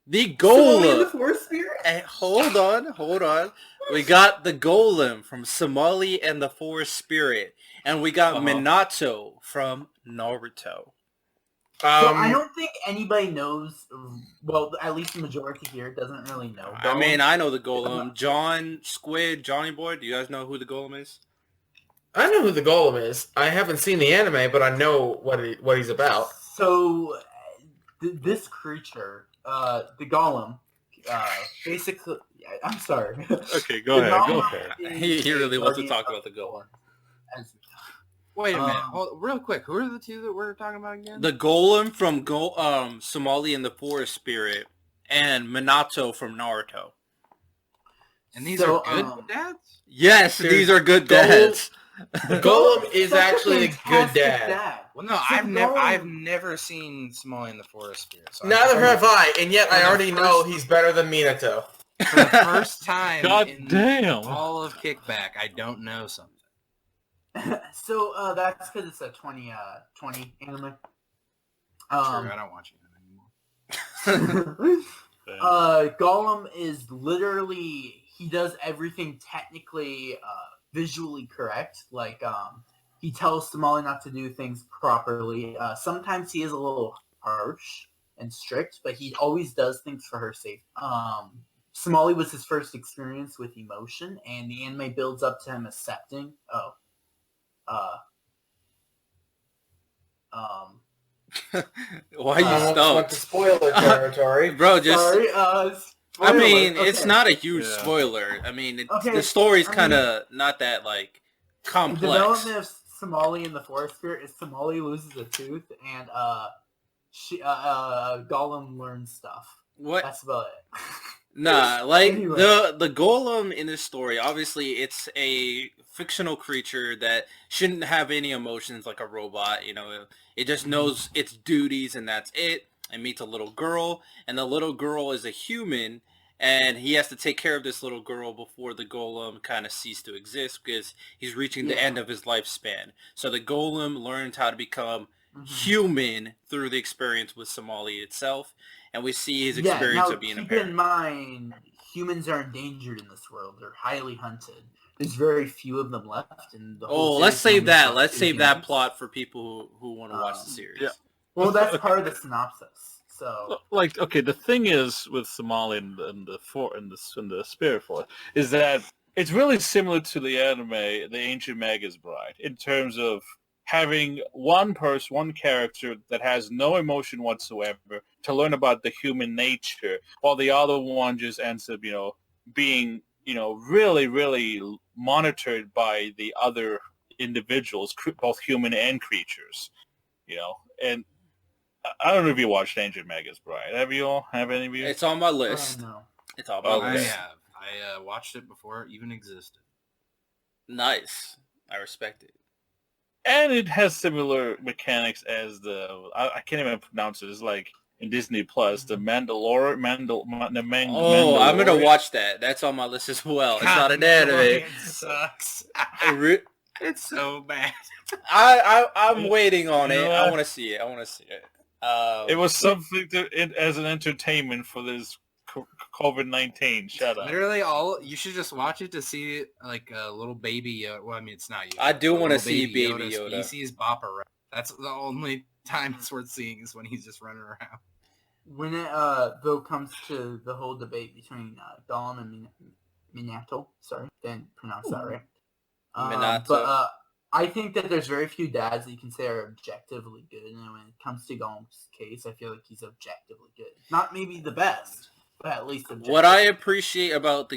the Somali and the Golem. Forest Spirit? Hey, hold on. We got the Golem from Somali and the Forest Spirit, and we got Minato from Naruto. So I don't think anybody knows. Well, at least the majority here doesn't really know. I mean, I know the Golem. John Squid, Johnny Boy. Do you guys know who the Golem is? I know who the Golem is. I haven't seen the anime, but I know what he's about. So this creature, the Golem, basically. I'm sorry. Okay, go ahead. Go Golem ahead. is He really wants to guardian talk of about the Golem. as- Wait a minute. Hold, real quick. Who are the two that we're talking about again? The Golem from Somali and the Forest Spirit, and Minato from Naruto. And these So, are good um, dads? Yes, Dude, these are good Golem- dads. The Golem is Such actually a good fantastic dad. Well, no, So I've the never Golem- I've never seen Somali in the Forest Spirit. So Neither have I, and yet I For the already know first- he's better than Minato. For the first time God in damn. all of Kickback, I don't know something. So that's because it's a 2020 anime. True, I don't watch it anymore. Gollum is literally, he does everything technically visually correct. Like he tells Somali not to do things properly. Sometimes he is a little harsh and strict, but he always does things for her safety. Somali was his first experience with emotion, and the anime builds up to him accepting. Why you Almost went to stumped? spoiler territory. Bro, just... Sorry, I mean, spoiler. it's Okay. not a huge Yeah. spoiler. I mean, Okay, the story's I mean- kind of not that, like, The complex. development of Somali in the Forest Spirit is Somali loses a tooth, and Gollum learns stuff. What? That's about it. Nah, like Anyway. the golem in this story, obviously it's a fictional creature that shouldn't have any emotions like a robot, you know. It just knows its duties and that's it. And meets a little girl, and the little girl is a human, and he has to take care of this little girl before the golem kind of cease to exist because he's reaching the end of his lifespan. So the golem learns how to become human through the experience with Somali itself, and we see his experience now of being a keep parent. in mind, humans are endangered in this world. They're highly hunted. There's very few of them left. And the Oh, whole let's series save only that. starts Let's with save that humans. plot for people who want to watch the series. yeah. Well, that's part of the synopsis. So Like, okay, the thing is with Somali and the Spirit Force is that it's really similar to the anime, The Ancient Magus Bride, in terms of having one character that has no emotion whatsoever to learn about the human nature, while the other one just ends up, being, really, really monitored by the other individuals, both human and creatures, and I don't know if you watched Ancient Magus Bride. Have you all? Have any of you? It's on my list. no. It's on my Okay. I list. have. I watched it before it even existed. Nice. I respect it. And it has similar mechanics as I can't even pronounce it. It's like in Disney Plus, the Mandalorian. Oh, I'm gonna watch that. That's on my list as well. It's not an anime. It sucks. It's so bad. I'm waiting on You it. know I what? want to see it. I want to see it. It was something as an entertainment for this COVID-19. Shut up. Literally, you should just watch it to see like a little baby Yoda. Well, I mean, it's not Yoda. I do It's a wanna little see Baby Yoda. Species bop around. That's the only time it's worth seeing is when he's just running around. When it though comes to the whole debate between Gollum and Minato, sorry, didn't pronounce that right. Minato. But I think that there's very few dads that you can say are objectively good, and when it comes to Gollum's case, I feel like he's objectively good. Not maybe the best, but at least objectively. What I appreciate about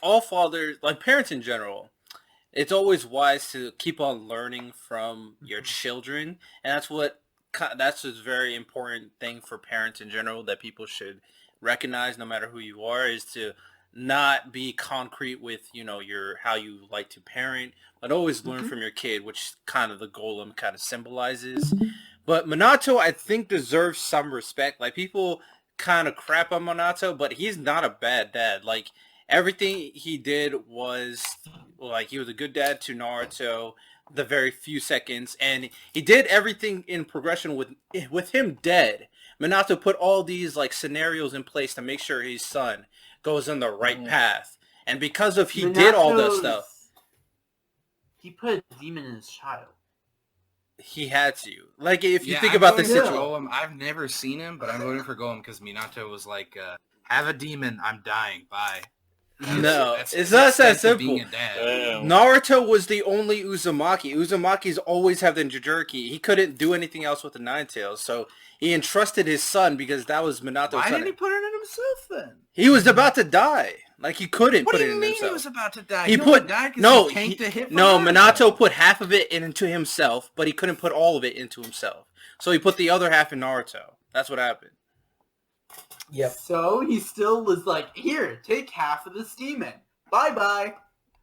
all fathers, like parents in general, it's always wise to keep on learning from your children, and that's a very important thing for parents in general that people should recognize, no matter who you are, is to not be concrete with your how you like to parent, but always learn Mhm. from your kid, which kind of the golem kind of symbolizes. But Minato, I think, deserves some respect. Like, people kind of crap on Minato, but he's not a bad dad. Like, everything he did was, like, he was a good dad to Naruto the very few seconds, and he did everything in progression with him dead. Minato put all these, like, scenarios in place to make sure his son goes on the right path. And because of he did all that stuff, He put a demon in his child. he had to. Like, if you think I'm about the voting for situation. Golem. I've never seen him, but I'm voting for Golem because Minato was like, "Have a demon, I'm dying, bye." No, That's it's the not that extent of simple. being a dad. Damn. Naruto was the only Uzumaki. Uzumakis always have the Jinchuriki. He couldn't do anything else with the Nine Tails, so he entrusted his son because that was Minato's Why son. didn't he put it in himself then? He was about to die. Like, he couldn't What put do it you in mean himself. he was about to die? He He put only died 'cause no. he tanked a hit from No, Naruto. Minato put half of it into himself, but he couldn't put all of it into himself. So he put the other half in Naruto. That's what happened. Yep. So he still was like, here, take half of this demon. Bye-bye.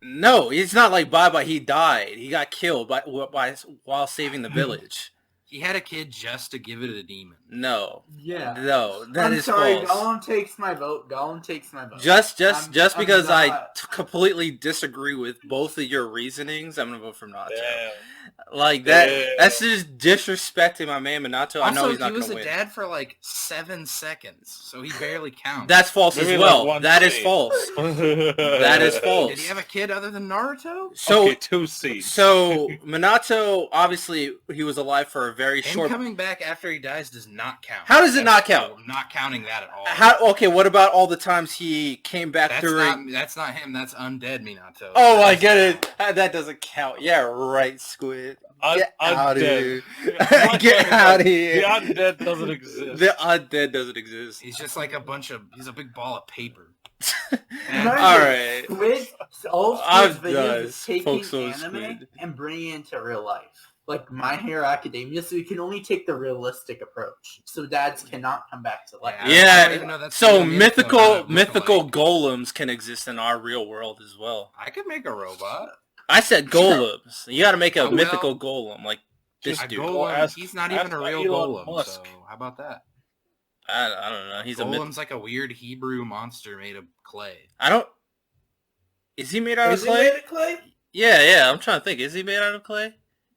No, it's not like bye-bye. He died. He got killed while saving the village. He had a kid just to give it a demon. No. Yeah. No, that I'm is sorry, false. Gollum takes my vote. Gollum takes my vote. Just I'm because I not- completely disagree with both of your reasonings, I'm gonna vote for Naruto. Damn. Like that, Damn. that's just disrespecting my man Minato. I know Also, he's not he was gonna a win. dad for like 7 seconds, so he barely counts. That's false Maybe as like well. one That is scene. false. that That is false. Did he have a kid other than Naruto? So, okay, 2 scenes. so Minato, obviously, he was alive for a very Him short. coming back after he dies does not count. How does it not count? I'm not counting that at all. Okay, what about all the times he came back during? That's not him. That's undead Minato. Oh, I That get doesn't it. count. That doesn't count. Yeah, right, Squid. I'm Get out of dead. here. Yeah, Get out of here. The undead doesn't exist. The undead doesn't exist. He's just like he's a big ball of paper. Remember, All right. Squid, all I'm Squid's done. videos is taking Folks on anime Squid. and bringing it into real life. Like My Hero Academia, so you can only take the realistic approach. So dads cannot come back to life. I Yeah. don't even know that's So what it is, mythical though, what it mythical look like. golems can exist in our real world as well. I could make a robot. I said golems. You got to make a Oh, well. mythical golem like this A dude. golem, ask- he's not ask even a real Elon golem, Musk. so how about that? I don't know. He's a myth. Golem's like a weird Hebrew monster made of clay. I don't. Is he made out Is of he clay? made of clay? Yeah. I'm trying to think. Is he made out of clay?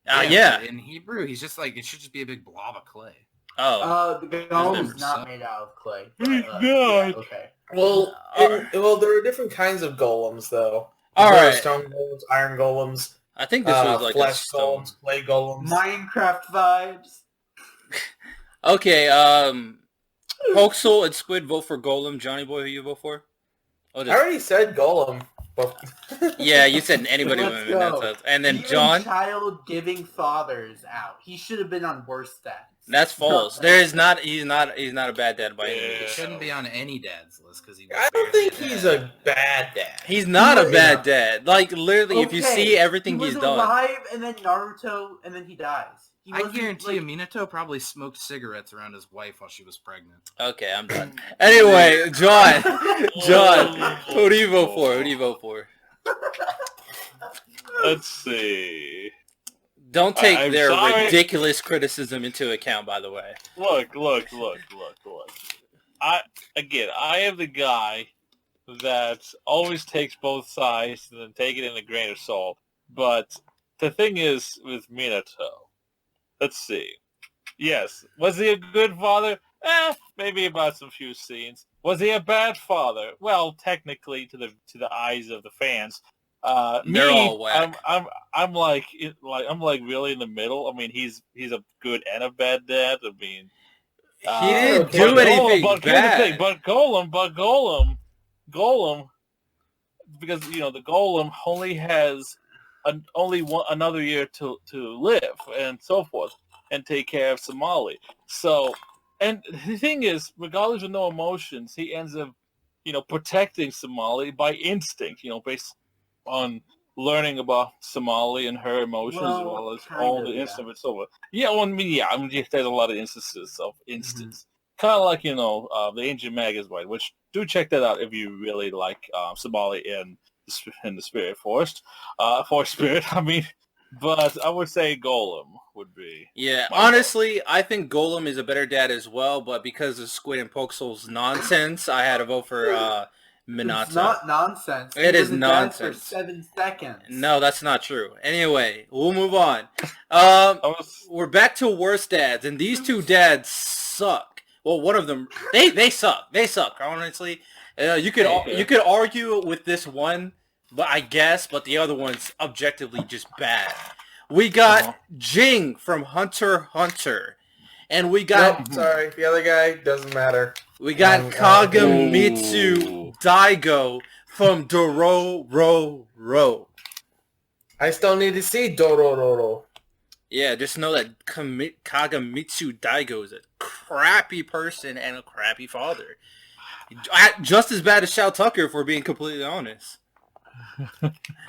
Yeah. In Hebrew, he's just like, it should just be a big blob of clay. Oh. The Never golem's saw- not made out of clay. He's But, God. yeah, okay. Well, Alright. well, there are different kinds of golems, though. All There are right. stone golems, iron golems, I think this was like a flesh stone. golems, clay golems. Minecraft vibes. Okay. Hoaxel and Squid vote for golem. Johnny boy, who you vote for? Oh, I already said golem, but yeah, you said anybody Let's would win. go. And then Even John. child giving fathers out. He should have been on worse stats. That's false. There is not. He's not a bad dad by any Yeah. He means. shouldn't be on any dad's list because he was I don't barely think a he's dad. a bad dad. He's not a Yeah. bad dad. Like, literally, if you Okay, see everything he was he's done. alive, and then Naruto, and then he dies. He I wasn't, guarantee you, like- Minato probably smoked cigarettes around his wife while she was pregnant. Okay, I'm done. Anyway, John, who do you vote for? Who do you vote for? Let's see. Don't take I'm their sorry. ridiculous criticism into account, by the way. Look. I am the guy that always takes both sides and then take it in a grain of salt. But the thing is with Minato, let's see. Yes, was he a good father? Maybe about some few scenes. Was he a bad father? Well, technically, to the eyes of the fans. They're all whack. I'm like really in the middle. I mean, he's a good and a bad dad. I mean, He didn't okay. do but anything Golem, but here's the thing, bad. Golem, because the Golem only has another year to live and so forth, and take care of Somali. So, and the thing is, regardless of no emotions, he ends up, protecting Somali by instinct. Based on learning about Somali and her emotions as well as all the instances over. Yeah, well, I mean, there's a lot of instances of instance. Kind of like, the Ancient Magus, right? Which, do check that out if you really like Somali in the Spirit Forest. Forest Spirit, I mean. But I would say Golem would be. Yeah, honestly, I think Golem is a better dad as well, but because of Squid and Poxel's nonsense, I had to vote for Minato. It's not nonsense. It is was a dad nonsense. for 7 seconds. No, that's not true. Anyway, we'll move on. We're back to worst dads, and these two dads suck. Well, one of them, they suck. They suck, honestly. You could argue with this one, but the other one's objectively just bad. We got Jing from Hunter x Hunter. And we got... Nope, sorry, the other guy doesn't matter. We got Kagamitsu Daigo from Dororo. I still need to see Dororo. Yeah, just know that Kagamitsu Daigo is a crappy person and a crappy father. Just as bad as Shou Tucker, if we're being completely honest.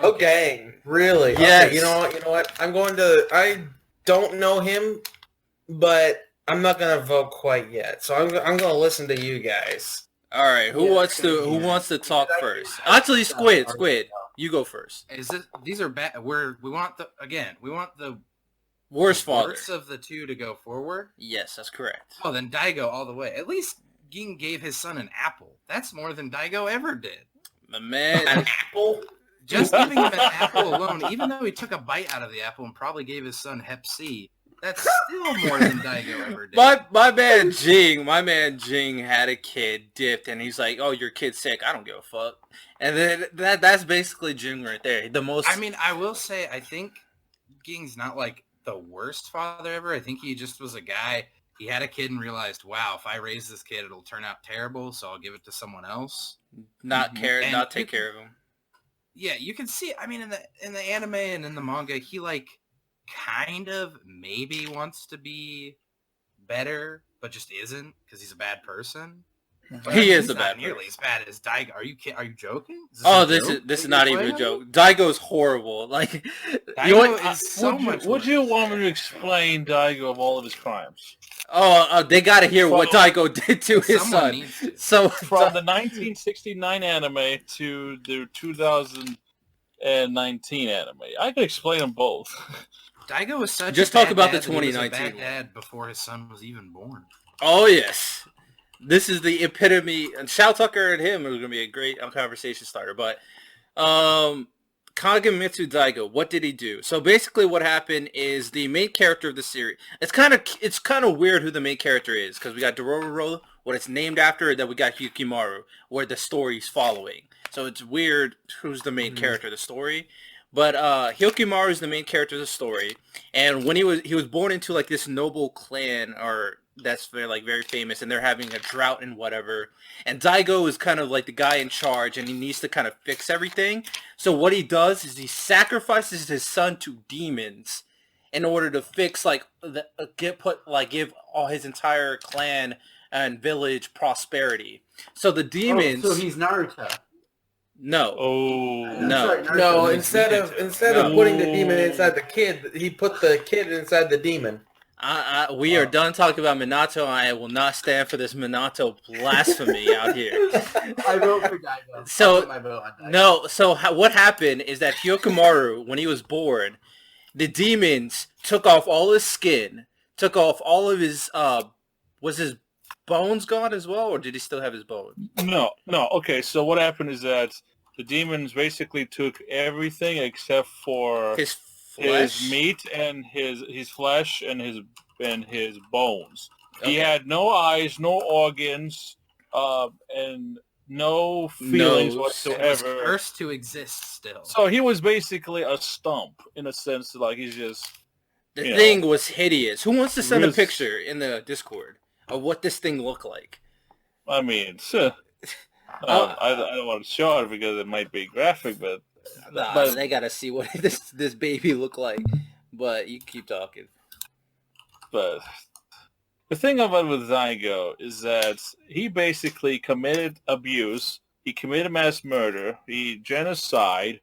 Okay, really? Yes. Okay, you know what? I don't know him, but I'm not gonna vote quite yet. So I'm gonna listen to you guys. All right, who wants to talk first? Actually, Squid, you go first. These are bad. We want the Worst father. Worst of the two to go forward. Yes, that's correct. Oh, then Daigo all the way. At least Ging gave his son an apple. That's more than Daigo ever did. My man, An apple? Just giving him an apple alone, even though he took a bite out of the apple and probably gave his son Hep C, that's still more than Daigo ever did. my man Jing had a kid dipped, and he's like, "Oh, your kid's sick. I don't give a fuck." And then that's basically Jing right there. The most. I mean, I will say, I think Ging's not like the worst father ever. I think he just was a guy. He had a kid and realized, wow, if I raise this kid, it'll turn out terrible, so I'll give it to someone else. Not take care of him. Yeah, you can see. I mean, in the anime and in the manga, he kind of maybe wants to be better, but just isn't because he's a bad person. But He is he's a not bad nearly as bad as Daigo. Are you joking? This is not even a joke. Daigo's horrible. Like, Daigo is so much. Would you want me to explain Daigo of all of his crimes? They gotta hear what Daigo did to his Someone son. needs to. So From the 1969 anime to the 2019 anime, I can explain them both. Daigo was such. Just a bad talk about the dad that he was a 2019 bad dad before his son was even born. Oh yes, this is the epitome. And Shou Tucker and him are going to be a great conversation starter. But Kagamitsu Daigo, what did he do? So basically, what happened is the main character of the series. It's kind of weird who the main character is because we got Dororo, what it's named after, and then we got Hyukimaru, where the story's following. So it's weird who's the main character of the story. But Hyukimaru is the main character of the story, and when he was born into like this noble clan, or that's very famous, and they're having a drought and whatever. And Daigo is kind of like the guy in charge, and he needs to kind of fix everything. So what he does is he sacrifices his son to demons in order to fix give all his entire clan and village prosperity. So the demons. So he's Naruto. No. Oh No. No, instead of putting the demon inside the kid, he put the kid inside the demon. We are done talking about Minato. I will not stand for this Minato blasphemy out here. I vote for Daigo. So- I'll put my vote on Daigo. No, so what happened is that Hyukimaru, when he was born, the demons took off all his skin, took off all of his, was his bones gone as well, or did he still have his bones? No. Okay, so what happened is that the demons basically took everything except for His flesh? his meat and his flesh and his bones. He Okay. had no eyes, no organs, and no feelings Nose. It was whatsoever. cursed to exist still. So he was basically a stump in a sense, like he's just. The You thing was hideous. Who wants to send a Riz- picture in the Discord of what this thing looked like? I mean, I don't want to show it because it might be graphic, but They gotta see what this baby looked like. But you keep talking. But the thing about with Zygo is that he basically committed abuse, he committed mass murder, he genocide,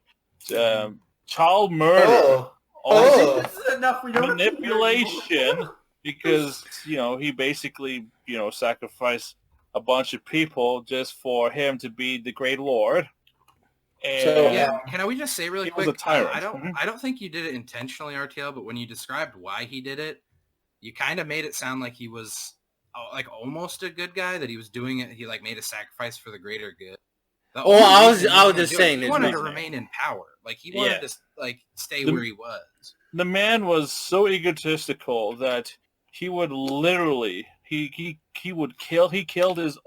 child murder, Oh. also This is enough. We don't manipulation, because he basically sacrificed a bunch of people just for him to be the great lord. And So, Yeah, can we just say really he quick? was a tyrant. I don't think you did it intentionally, RTL. But when you described why he did it, you kind of made it sound like he was like almost a good guy. That he was doing it. He like made a sacrifice for the greater good. The Well, only I was reason just do it, saying he his wanted to reasoning. remain in power. Like he wanted to like stay where he was. The man was so egotistical that he would literally try to kill his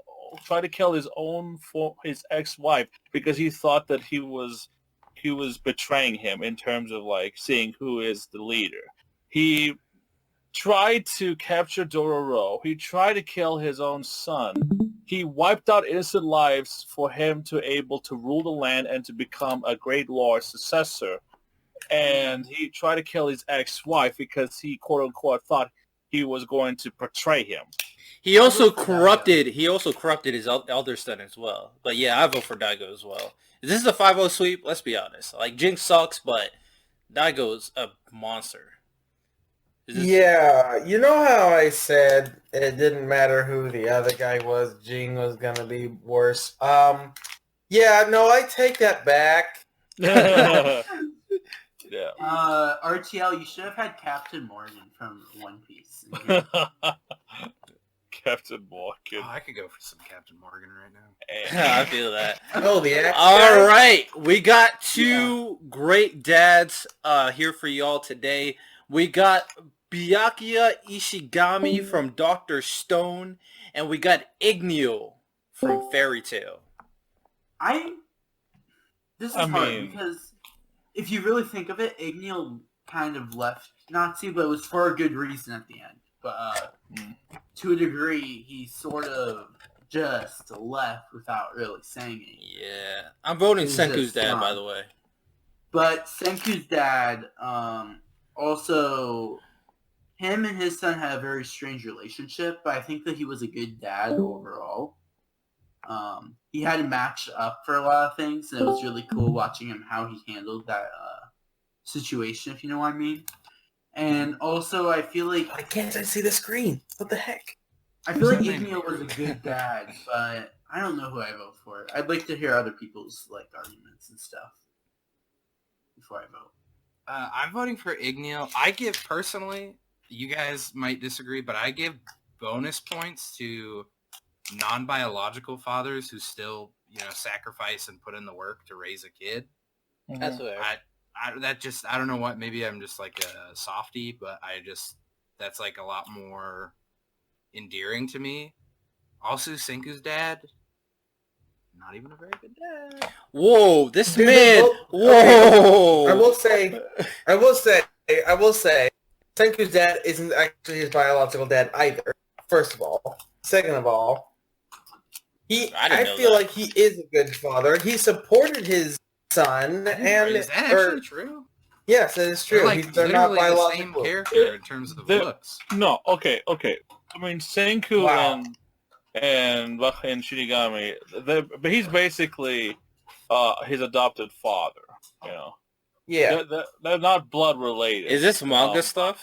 his ex-wife because he thought that he was betraying him in terms of like seeing who is the leader. He tried to capture Dororo. He tried to kill his own son. He wiped out innocent lives for him to able to rule the land and to become a great lord successor. And he tried to kill his ex-wife because he quote unquote thought he was going to betray him. He also corrupted his elder son as well. But yeah, I vote for Daigo as well. This is a 5-0 sweep. Let's be honest. Like Jinx sucks, but Daigo's a monster. Yeah, you know how I said it didn't matter who the other guy was, Jing was gonna be worse. Yeah, no, I take that back. Yeah. RTL, you should have had Captain Morgan from One Piece. Captain Morgan. Oh, I could go for some Captain Morgan right now. I feel that. Oh, the axe All guy? right, we got two great dads here for y'all today. We got Byakuya Ishigami from Dr. Stone, and we got Igneo from Fairy Tail. This is hard because if you really think of it, Igneo kind of left Nazi, but it was for a good reason at the end. But to a degree, he sort of just left without really saying it. Yeah, I'm voting He's Senku's just dad, not. by the way. But Senku's dad, also, him and his son had a very strange relationship, but I think that he was a good dad overall. He had to match up for a lot of things, and it was really cool watching him how he handled that situation, if you know what I mean. And also, I feel like Why can't I see the screen? What the heck? I feel like Igneo was a good dad, but I don't know who I vote for. I'd like to hear other people's arguments and stuff before I vote. I'm voting for Igneo. I give personally, you guys might disagree, but I give bonus points to non-biological fathers who still, sacrifice and put in the work to raise a kid. That's what I don't know what, maybe I'm just like a softie, but that's like a lot more endearing to me. Also, Senku's dad, not even a very good dad. Whoa, this Dude, man! Whoa! I will say, Senku's dad isn't actually his biological dad either, first of all. Second of all, I feel like he is a good father. He supported his son, and is that actually true? Yes, that is true. They're not literally the same biological. character in terms of looks. No, okay. I mean, Senku and Shinigami, but he's basically his adopted father. Yeah, they're not blood related. Is this manga stuff?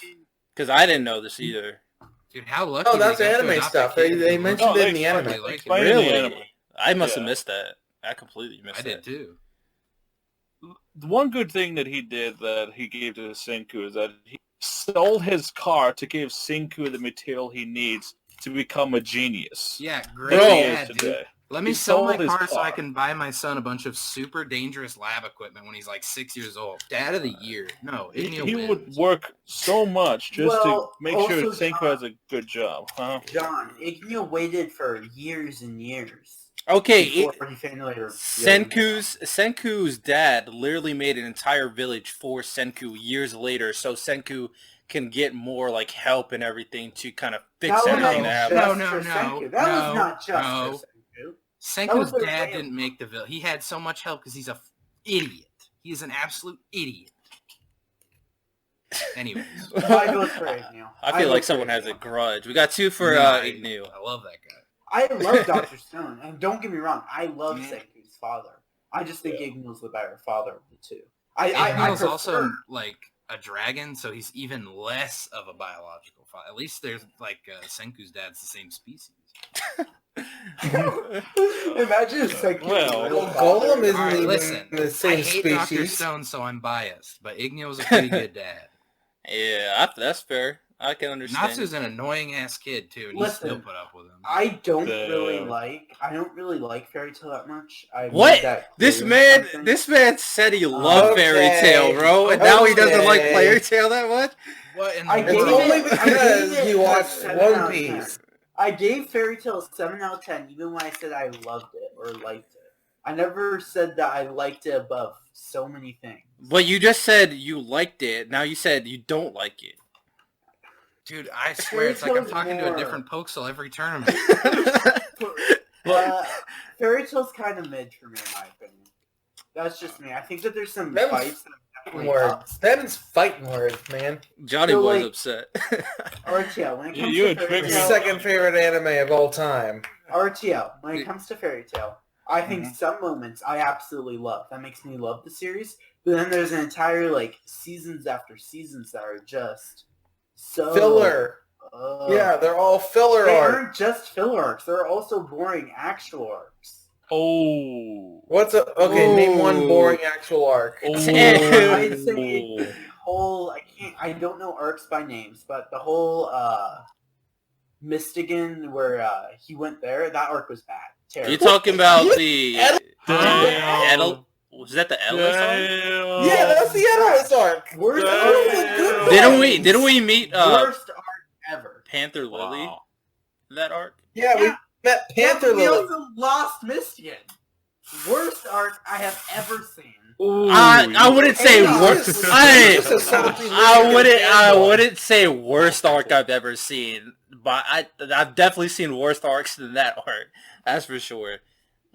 Because I didn't know this either. Dude, how lucky! Oh, that's they got to anime adopt stuff. a kid They who mentioned looks it in the anime. like Explain him. it in the anime. I must have missed that. I completely missed that. I did too. The one good thing that he did that he gave to Senku is that he sold his car to give Senku the material he needs to become a genius. Yeah, great Bro. dad, dude. Today. Let me He sell my sold his car so I car. can buy my son a bunch of super dangerous lab equipment when he's like 6 years old. Dad of the year. No, Igneo He wins. would work so much just to Well, make sure also, Senku has a good job. Huh? John, Igneo waited for years and years. Okay, before he finally Senku's dad literally made an entire village for Senku years later, so Senku can get more help and everything to kind of fix everything that happened. That was not just for Senku. Senku's dad didn't make the village. He had so much help because he's a idiot. He is an absolute idiot. Anyways, I vote for Igneo. I feel like someone has a grudge. We got two for Igneo. I love that guy. I love Dr. Stone, and don't get me wrong, I love Senku's father. I just think Igneo's the better father of the two. I Igneo's also prefer- like a dragon, so he's even less of a biological father. At least there's like Senku's dad's the same species. Imagine if Senku Well, was Golem isn't All right, even listen. the I same hate Dr. species. Stone, so I'm biased, but Ignio's a pretty good dad. Yeah, that's fair. I can understand. Natsu's an annoying ass kid too, and you still Listen, put up with him. I don't Damn. really like Fairy Tail that much. I What? made that This clear man, something. this man said he loved Fairy Tail, bro, and now he doesn't like Okay. Fairy Tail that much. What in the I It's gave world? only it- because I gave he it watched 7 One out of 10. Piece. I gave Fairy Tail a 7 out of 10, even when I said I loved it or liked it. I never said that I liked it above so many things. But you just said you liked it. Now you said you don't like it. Dude, I swear it's like I'm Fairy Tail's talking to a more- different Pokesol every tournament. Fairy Tail's kind of mid for me, in my opinion. That's just me. I think that there's some Them fights that are definitely Words. Them's fighting words, man. Johnny So, was like- upset. RTL, when it comes You to and Fairy Trigger- Tail, Second favorite anime of all time. RTL, when it comes to Fairy Tail, I think Mhm. some moments I absolutely love. That makes me love the series. But then there's an entire seasons after seasons that are just so Filler. Yeah, they're all filler They art. aren't just filler arcs. They're also boring actual arcs. Oh. Name one Ooh. boring actual arc. Oh. I'd say the whole I don't know arcs by names, but the whole Mystigan where he went there, that arc was bad. Terrible. You're talking about the Damn. was that the Ellis arc? Damn. Yeah, that's the Endless arc. Worst Damn. arc Those are the good ones. Didn't we meet worst arc ever. Panther Lily Wow. in that arc? Yeah, we Yeah. met Panther We Lily. also lost Mystigan. Worst arc I have ever seen. Ooh, I wouldn't say Hang on. worst. I fanboy. wouldn't say worst arc I've ever seen, but I've definitely seen worse arcs than that arc. That's for sure.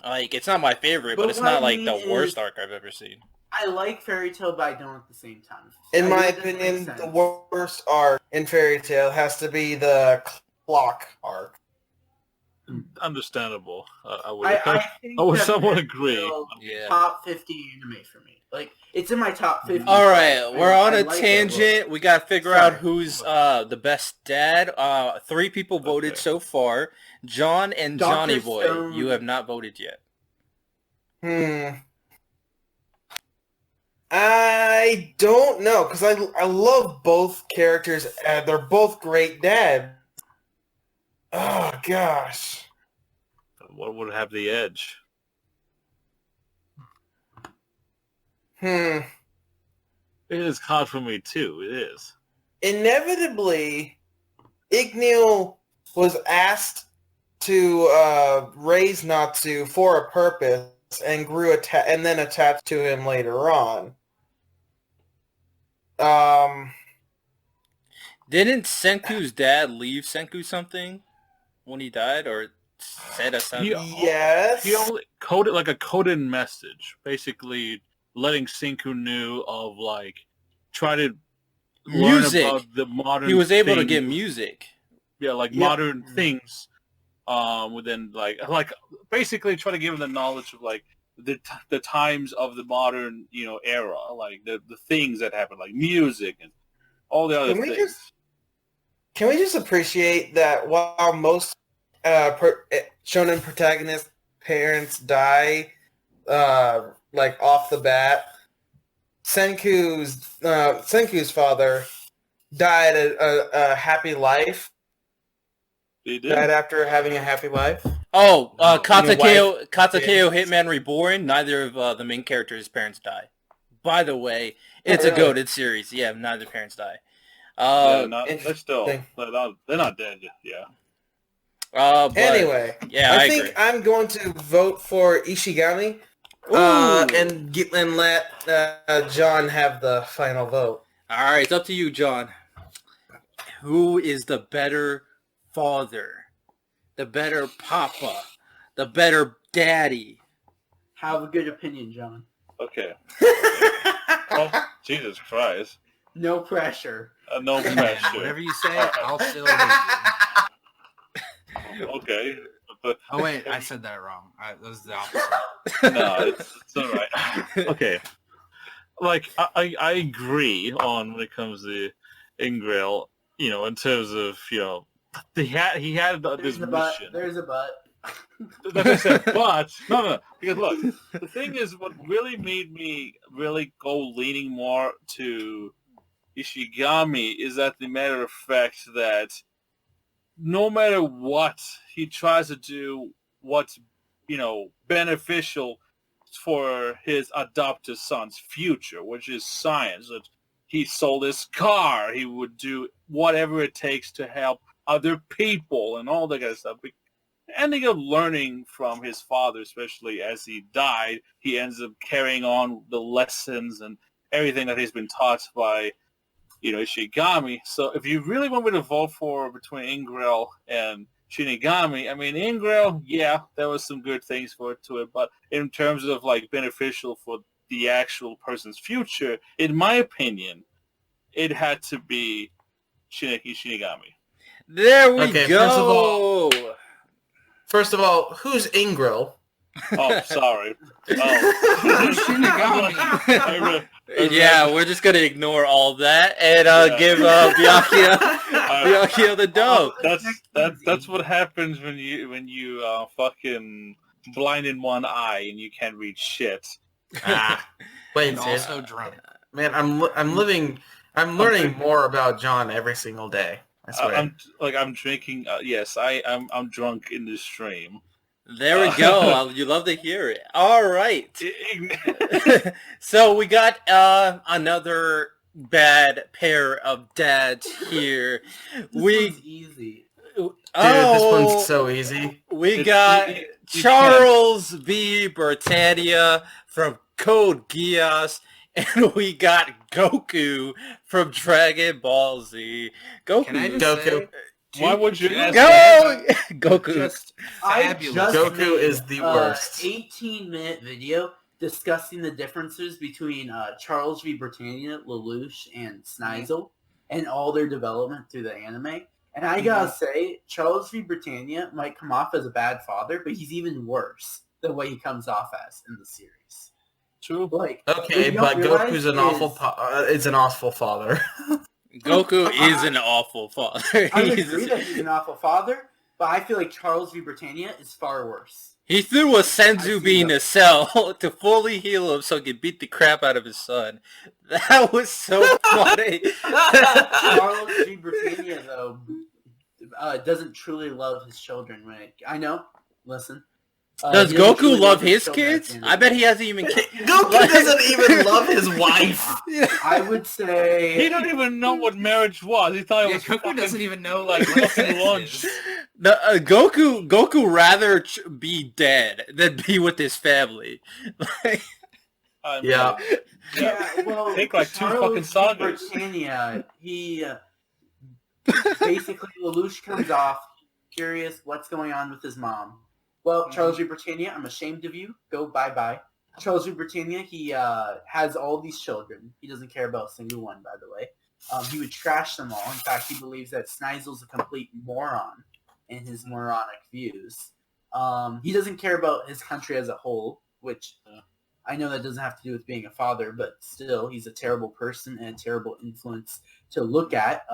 Like, it's not my favorite, but But it's what I not like mean the worst is- arc I've ever seen. I like Fairy Tail, but I don't at the same time. In I my know it doesn't opinion, make the sense. worst arc in Fairy Tail has to be the clock arc. Understandable. I would. I think I would that somewhat Fairy agree. Tail Yeah. Top 50 anime for me. Like, it's in my top 50. All right, we're on I a like it, tangent. We got to figure out Sorry. who's the best dad. 3 people voted Okay. so far. John and Dr. Johnny Boy. Stone. You have not voted yet. I don't know, because I love both characters. They're both great dads. Oh, gosh. What would have the edge? Hmm. It is hard for me too. It is. Inevitably, Igneo was asked to raise Natsu for a purpose and grew and then attached to him later on. Didn't Senku's dad leave Senku something when he died, or said something? Yes. He only coded like a coded message, basically letting Senku knew of try to Music. learn about the modern. He was able to things. get music. Yeah, modern things. Within basically try to give him the knowledge of the times of the modern era, the things that happen, like music and all the other things. Can we just appreciate that while most shonen protagonist parents die off the bat, Senku's father died a happy life. He did. Died after having a happy life. Oh, Your Katakeo wife- Hitman Reborn. Neither of the main characters' parents die. By the way, it's really? a goated series. Yeah, neither parents die. They're still interesting. they're not dead yet. Yeah. But, Anyway, yeah, I I think agree. I'm going to vote for Ishigami Ooh. and let John have the final vote. All right, it's up to you, John. Who is the better father, the better papa, the better daddy? Have a good opinion, John. Okay. Oh, Jesus Christ. No pressure. No Man, pressure. whatever you say, I'll still hate you. Okay. But Oh wait, I said that wrong. That was the opposite. no, it's all right. Okay. like I agree on when it comes to Ingrail, in terms of he had this There's a but. mission. There's a but. Like I said, but no, because look, the thing is, what really made me really go leaning more to Ishigami is that the matter of fact that no matter what he tries to do, what's beneficial for his adopted son's future, which is science. That he sold his car, he would do whatever it takes to help other people and all that kind of stuff. Ending up learning from his father, especially as he died, he ends up carrying on the lessons and everything that he's been taught by Ishigami. So if you really want me to vote for between Ingrail and Shinigami, I mean, Ingrail, yeah, there was some good things to it, but in terms of like beneficial for the actual person's future, in my opinion, it had to be Shinigami. There we Okay, go. First of all, who's Ingrail? Oh, sorry. Oh. Shinigami. Yeah, we're just gonna ignore all that and give Byakuya the dub. That's what happens when you fucking blind in one eye and you can't read shit. Wait, And also drunk. man, I'm learning more about John every single day. I swear. I'm drinking. Yes, I'm drunk in this stream. There we go. You love to hear it. All right. So we got another bad pair of dads here. One's easy. Dude, this one's so easy. We got Charles V. Britannia from Code Geass, and we got Goku from Dragon Ball Z. Goku. Can I just Goku. say, Why would you ask Go! Goku. just I fabulous. just Goku made is the worst. 18-minute video discussing the differences between Charles V. Britannia, Lelouch, and Snizel, and all their development through the anime. And I gotta say, Charles V. Britannia might come off as a bad father, but he's even worse the way he comes off as in the series. True. Like, Okay, what you but don't realize Goku's an awful father. Goku is an awful father. I would agree that he's an awful father, but I feel like Charles V. Britannia is far worse. He threw a Senzu bean in a cell to fully heal him so he could beat the crap out of his son. That was so funny. Charles V. Britannia, though, doesn't truly love his children. I know. Listen. Does he doesn't Goku truly love his his children at kids? the end I of bet the he day. hasn't even Goku doesn't even love his wife. I would say He don't even know what marriage was. He thought it Yeah, was Goku fucking, doesn't even know like what fucking sex lunch. is. Goku rather be dead than be with his family. I mean, Yeah. Yeah, well, Take like two Charles fucking V. sagas. Britannia, he basically Lelouch comes off curious what's going on with his mom. Well, Charles V. Britannia, I'm ashamed of you. Go bye-bye. Charles V. Britannia, he has all these children. He doesn't care about a single one, by the way. He would trash them all. In fact, he believes that Snizel's a complete moron in his moronic views. He doesn't care about his country as a whole, which I know that doesn't have to do with being a father, but still, he's a terrible person and a terrible influence to look at.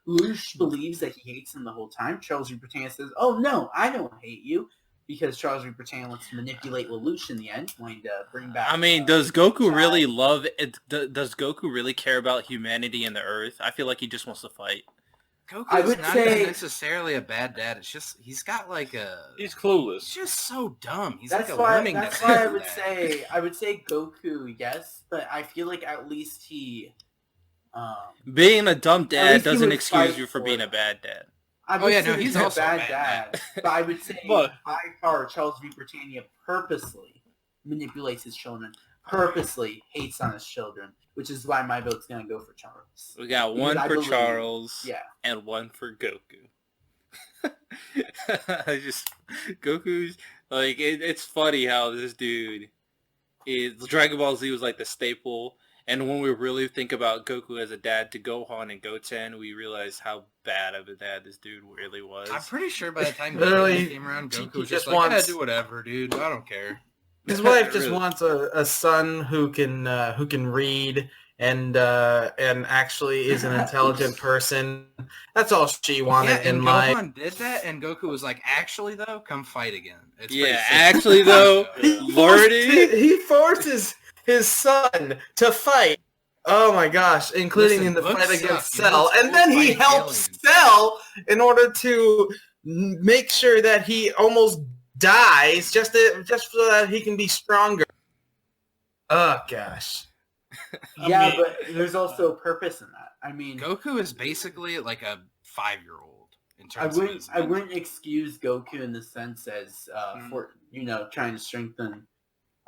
Lelouch believes that he hates him the whole time. Charles V. Britannia says, oh no, I don't hate you. Because Charles V. Britannia wants to manipulate Lelouch in the end, wanting to bring back... I mean, does Goku really love it? Does Goku really care about humanity and the Earth? I feel like he just wants to fight. Goku's I would not say- even necessarily a bad dad. It's just he's got like He's he's clueless. just so dumb. He's That's like a why. learning That's why I dad. would say Goku, yes, but I feel like at least he. Being a dumb At dad least he doesn't would excuse fight you for for being it. a bad dad. I Oh, would yeah, say no, he's a also a bad bad dad, but I would say But- by far Charles V. Britannia purposely manipulates his children, purposely hates on his children, which is why my vote's gonna go for Charles. We got Because one I for believe- Charles Yeah. and one for Goku. I just Goku's like it's funny how this dude is Dragon Ball Z was like the staple, and when we really think about Goku as a dad to Gohan and Goten, we realize how bad of a dad this dude really was. I'm pretty sure by the time Literally, Goku came around, he Goku was just just like, wants- do whatever, dude. I don't care. His wife just Really. wants a son who can read and actually is an intelligent person. That's all she wanted Yeah, in and life. Gohan did that, and Goku was like, actually, though, come fight again. It's pretty Yeah, sick. actually though, Lordy. He forces his son to fight. Oh my gosh, including Listen, in the books fight against suck, you know, Cell. it's And then cool he fighting helps aliens. Cell in order to make sure that he almost dies just so that he can be stronger. Oh gosh. Yeah, mean- but there's also a purpose in that. I mean, Goku is basically like a 5-year-old in I terms of wouldn't his I wouldn't excuse Goku in the sense as for trying to strengthen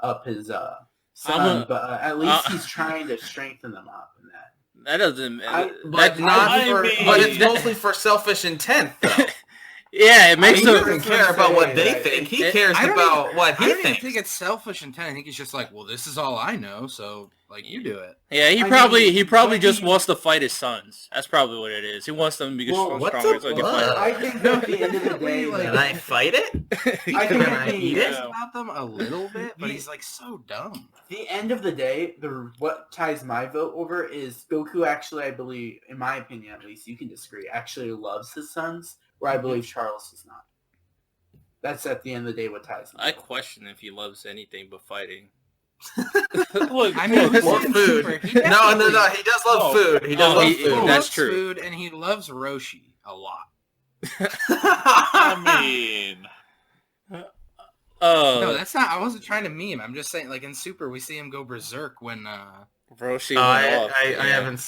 up his son, but at least he's trying to strengthen them up in that. That doesn't. But that, not I for, mean- but it's mostly for selfish intent though. yeah, it makes He them. doesn't care about what they think. He cares I don't about what I he don't even thinks. think it's selfish intent. I think he's just like, well, this is all I know, so like you do it. Yeah, he I probably mean, but just he- wants to fight his sons. That's probably what it is. He wants them to be Well, what stronger the so he can fuck? fight. I think at the end of the day, Like- Can I fight it? I Can think I the- eat He it? cares about them a little bit, but he's like so dumb. the end of the day, what ties my vote over is Goku actually, I believe, in my opinion at least, you can disagree, actually loves his sons, where I believe Charles does not. That's at the end of the day what ties me. I question if he loves anything but fighting. Look, I mean, look, Or listen, food. Super, he No, definitely- he does love No. food. He does Oh, love he- food. He that's loves true. food, and he loves Roshi a lot. I mean, No, that's not. I wasn't trying to meme. I'm just saying, like in Super, we see him go berserk when. Roshi Oh, went off. I Yeah. haven't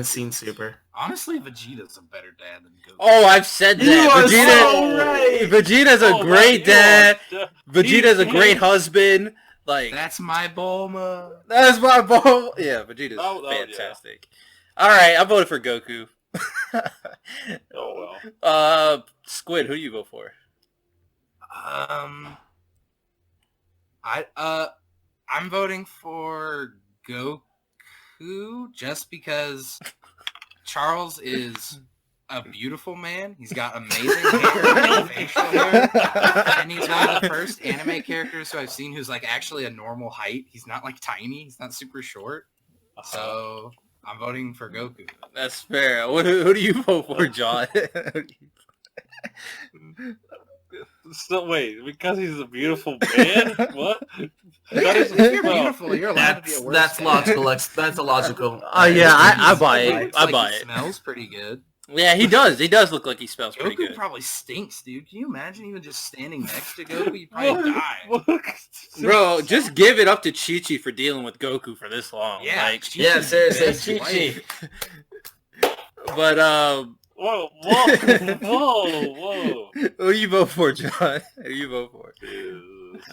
seen Super. Honestly, Vegeta's a better dad than Goku. Oh, I've said that. You are Vegeta, so right. Vegeta's a oh, great you dad. are- Vegeta's a he- great husband. Like That's my Bulma. that's my ball. Yeah, Vegeta's Oh, yeah. fantastic. All right, I voted for Goku. Oh well. Squid, who do you vote for? I'm voting for Goku just because Charles is a beautiful man. He's got amazing hair and facial hair, and he's one of the first anime characters who I've seen who's like actually a normal height. He's not like tiny. He's not super short. So I'm voting for Goku. That's fair. Who do you vote for, John? So wait, because he's a beautiful man? What? That is, If you're well, beautiful, you're allowed to be a worse That's dad. logical. That's a logical. Yeah, I buy He it. looks I like buy he it. Smells pretty good. Yeah, he does. He does look like he smells pretty Goku good. probably stinks, dude. Can you imagine even just standing next to Goku? You'd probably die. Bro, just give it up to Chi-Chi for dealing with Goku for this long. Yeah, Like, Yeah, seriously, Best Chi-Chi. but Whoa, whoa. who you vote for, John? Who you vote for?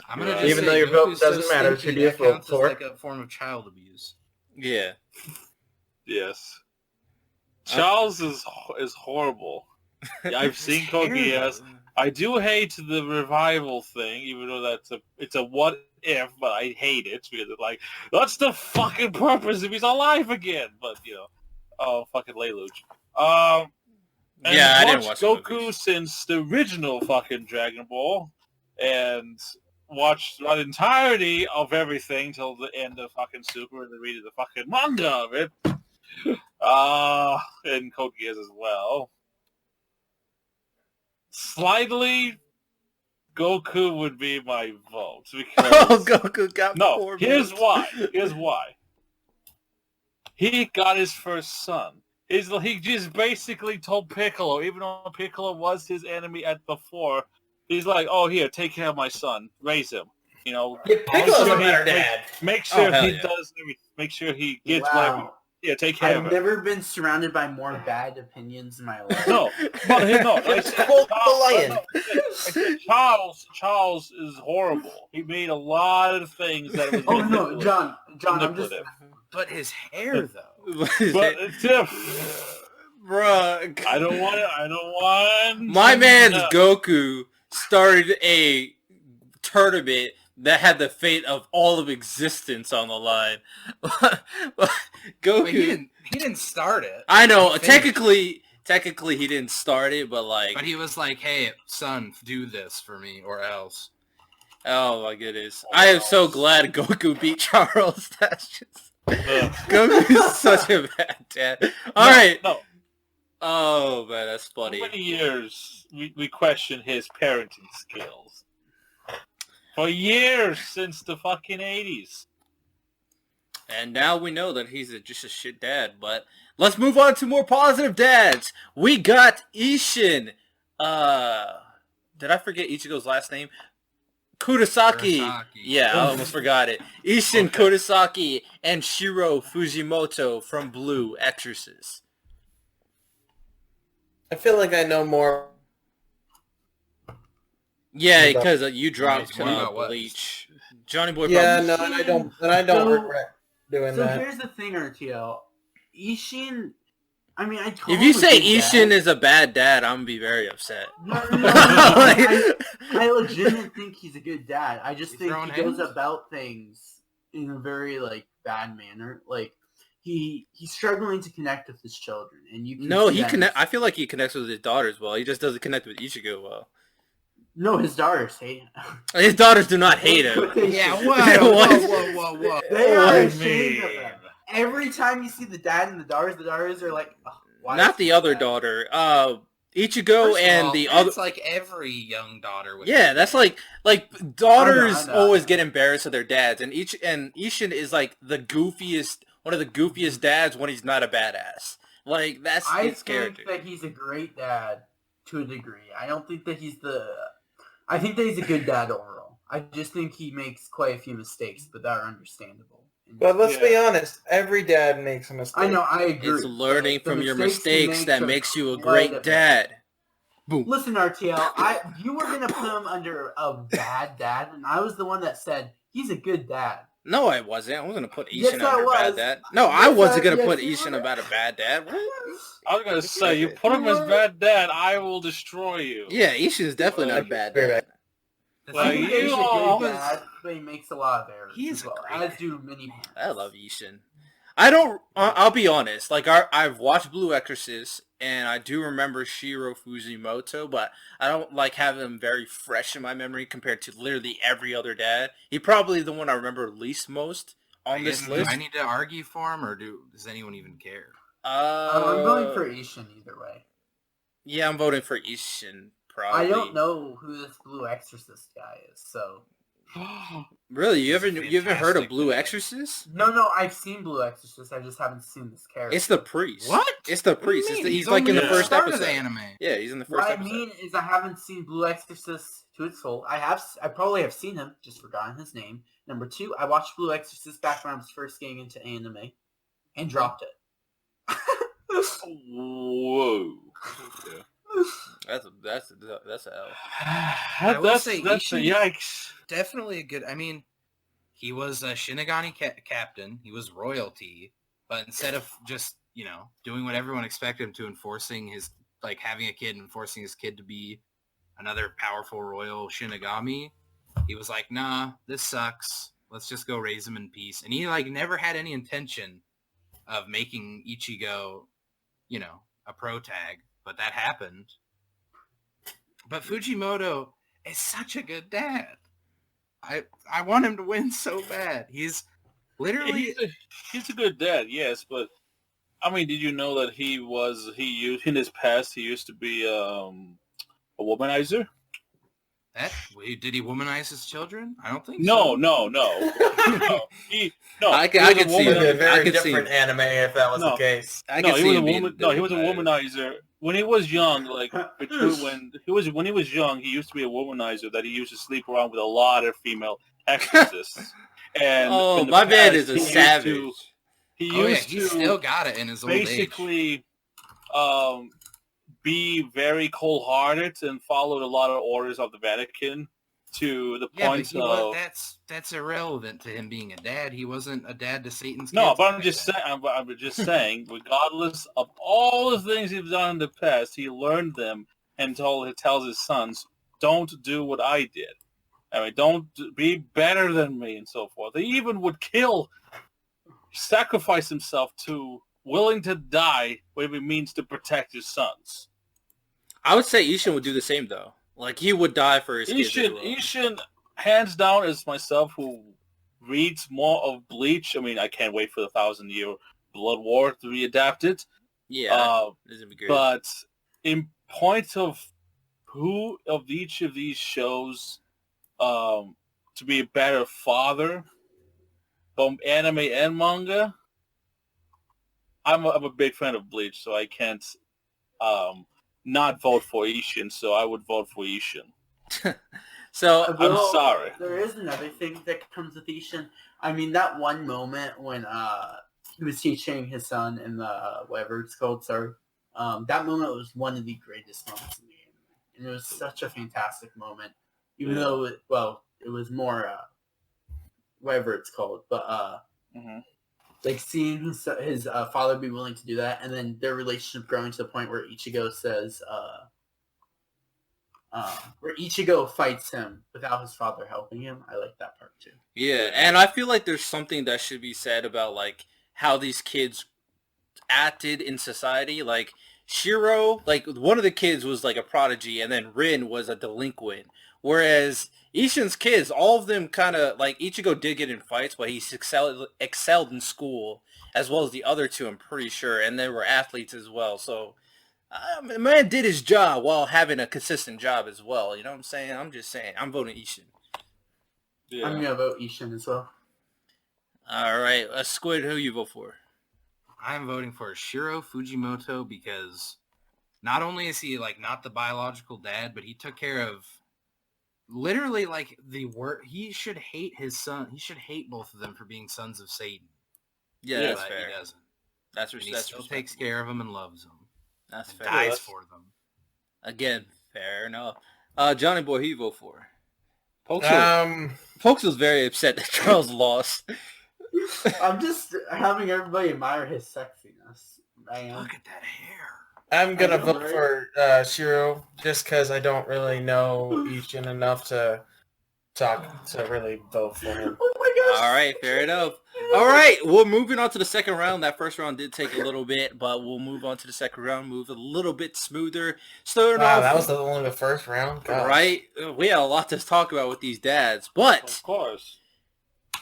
I'm gonna just Even say though your vote Goku's doesn't so matter, stinky, should be a that vote counts as for. like a form of child abuse. Yeah. Yes. Charles is horrible. Yeah, I've seen Code Geass. I do hate the revival thing, even though it's a what if, but I hate it because it's like, what's the fucking purpose if he's alive again? But oh fucking Lelouch. And Yeah, I didn't watched watch the Goku movies. since the original fucking Dragon Ball, and watched the entirety of everything till the end of fucking Super, and then read the fucking manga of it. And Code Geass as well. Slightly, Goku would be my vote because Oh, Goku got no. 4 Here's votes. why. Here's why. He got his first son. He just basically told Piccolo, even though Piccolo was his enemy at before, he's like, "Oh, here, take care of my son, raise him." Yeah, Piccolo's a better dad. Make sure hell he yeah. does everything. Make sure he gets whatever. Wow. Yeah, take care I've of it. never been surrounded by more bad opinions in my life. No, but no. I It's said, quote the lion. I said Charles is horrible. He made a lot of things that was. Oh no, John, I'm just manipulative. But his hair, though. But Bruh. I don't want. My man's Goku started a tournament that had the fate of all of existence on the line. Goku. Wait, he didn't start it. I know. He finished. Technically, he didn't start it, but like, But he was like, "Hey, son, do this for me, or else." Oh my goodness. I am so glad Goku beat Charles. That's just... Ugh. Goku is such a bad dad. Alright. No. Oh man, that's For funny. many years, we questioned his parenting skills. For years, since the fucking 80s. And now we know that he's just a shit dad. But let's move on to more positive dads. We got Ishin. Did I forget Ichigo's last name? Kurosaki. Yeah, I almost forgot it. Ishin Kurosaki and Shiro Fujimoto from Blue Exorcist. I feel like I know more. Yeah, because you dropped More about what? Bleach. Johnny Boy. Yeah, probably- no, and I don't So- regret doing So that. here's the thing, RTL. Ishin, I mean, I told If you him say a good Ishin dad. is a bad dad, I'm gonna be very upset. No, I legitimately think he's a good dad. I just You think throwing he goes hands? about things in a very like bad manner. Like he's struggling to connect with his children, and you can No, see he that in connect. his- I feel like he connects with his daughters well. He just doesn't connect with Ichigo well. No, his daughters hate him. His daughters do not hate him. Yeah, What? whoa. They are What do you ashamed of mean? him. Every time you see the dad and the daughters are like, oh, why Not is the he other bad?" daughter. Ichigo First of and all, the other. that's like every young daughter. With Yeah, that's like daughters I know. always get embarrassed of their dads, and Ishin is like the goofiest, one of the goofiest dads when he's not a badass. Like that's I his think character. that he's a great dad to a degree. I don't think that he's I think that he's a good dad overall. I just think he makes quite a few mistakes, but that are understandable. But let's be Yeah. honest, every dad makes a mistake. I know, I agree. It's learning but the from your mistakes he mistakes makes that are makes you a quite great bit. dad. Boom. Listen, RTL, you were gonna put him under a bad dad, and I was the one that said he's a good dad. No, I wasn't. I wasn't gonna put Ishin Yes, I under bad was. dad. No, I Yes, wasn't gonna yes, put you Ishin were. about a bad dad. What? I was gonna say, you put him as bad dad, I will destroy you. Yeah, Ishin is definitely not a bad Very dad. The Well, I thing think you that he's a good always- dad, but he makes a lot of errors. He is as well, a great as do many parents. I love Ishin. I don't. I'll be honest. Like I've watched Blue Exorcist, and I do remember Shiro Fujimoto, but I don't like have him very fresh in my memory compared to literally every other dad. He probably the one I remember least most on this Do list. I need to argue for him, or does anyone even care? I'm going for Ishin either way. Yeah, I'm voting for Ishin. Probably. I don't know who this Blue Exorcist guy is, so Really, you He's a haven't heard of fantastic Blue dad. Exorcist? no, I've seen Blue Exorcist. I just haven't seen this character. It's the priest. What? It's the What do you priest. mean? He's like in only the at first start episode. of the anime. Yeah, he's in the first What I episode. mean is I haven't seen Blue Exorcist to its full. I probably have seen him, just forgotten his name. Number two, I watched Blue Exorcist back when I was first getting into anime, and dropped it. Whoa. Okay. That's a L. I will That's say a Ishin- yikes. Definitely a good. I mean, he was a Shinigami captain. He was royalty, but instead of just doing what everyone expected him to, enforcing his having a kid and forcing his kid to be another powerful royal Shinigami, he was like, nah, this sucks. Let's just go raise him in peace. And he never had any intention of making Ichigo, a pro tag, but that happened. But Fujimoto is such a good dad. I want him to win so bad. He's literally He's a good dad, yes, but I mean, did you know that he used in his past he used to be a womanizer? Did he womanize his children? I don't think No, so. no. I he was can a see It'd be a I womanizer. very could see different anime if that was No. the case. I No, can he see was a him being woman. No, he was a different. womanizer when he was young. Like when he was young, he used to be a womanizer that he used to sleep around with a lot of female exorcists. And Oh, in the my man past, is a he used savage. He Oh yeah, used he's to still got it in his old age. basically be very cold-hearted and followed a lot of orders of the Vatican to the Yeah, but point he of that's irrelevant to him being a dad. He wasn't a dad to Satan's no. kids But I'm like just that. saying. I'm just saying. Regardless of all the things he's done in the past, he learned them and tells his sons, "Don't do what I did. I mean, don't be better than me," and so forth. He even would sacrifice himself willing to die, whatever it means to protect his sons. I would say Ishin would do the same though. Like he would die for his kids. as well. Ishin hands down, as myself who reads more of Bleach, I mean, I can't wait for the 1,000-year Blood War to be adapted. Yeah, this is gonna be great. But in point of who of each of these shows to be a better father, both anime and manga, I'm a big fan of Bleach, so I can't not vote for Ishin, so I would vote for Ishin. So I'm sorry. There is another thing that comes with Ishin. I mean, that one moment when he was teaching his son in the whatever it's called, sorry. That moment was one of the greatest moments in the anime, and it was such a fantastic moment. Even though, it was more whatever it's called, but like seeing his father be willing to do that, and then their relationship growing to the point where Ichigo says, where Ichigo fights him without his father helping him. I like that part too. yeah, and I feel like there's something that should be said about like how these kids acted in society. Like Shiro, like one of the kids was like a prodigy, and then Rin was a delinquent. Whereas Ishin's kids, all of them kind of like Ichigo did get in fights, but he excelled in school as well as the other two. I'm pretty sure, and they were athletes as well. So. Man did his job while having a consistent job as well. You know what I'm saying? I'm just saying. I'm voting Ishin. Yeah. I'm gonna vote Ishin as well. All right, Squid, who you vote for? I'm voting for Shiro Fujimoto because not only is he like not the biological dad, but he took care of literally like the work. He should hate his son. He should hate both of them for being sons of Satan. Yeah, but that's fair. He doesn't. That's And he still takes care of them and loves them. That's And fair. dies for them. Again, fair enough. Johnny Boy, who you vote for? Pokes's very upset that Charles lost. I'm just having everybody admire his sexiness. Man. Look at that hair. I'm gonna I know, vote right? for Shiro just because I don't really know Ishin enough to really vote for him. Oh my gosh. All right, fair enough. All right, we're moving on to the second round. That first round did take a little bit, but we'll move on to the second round, move a little bit smoother. Starting Wow, off, that was only the first round? Gosh. right? We had a lot to talk about with these dads, but Of course.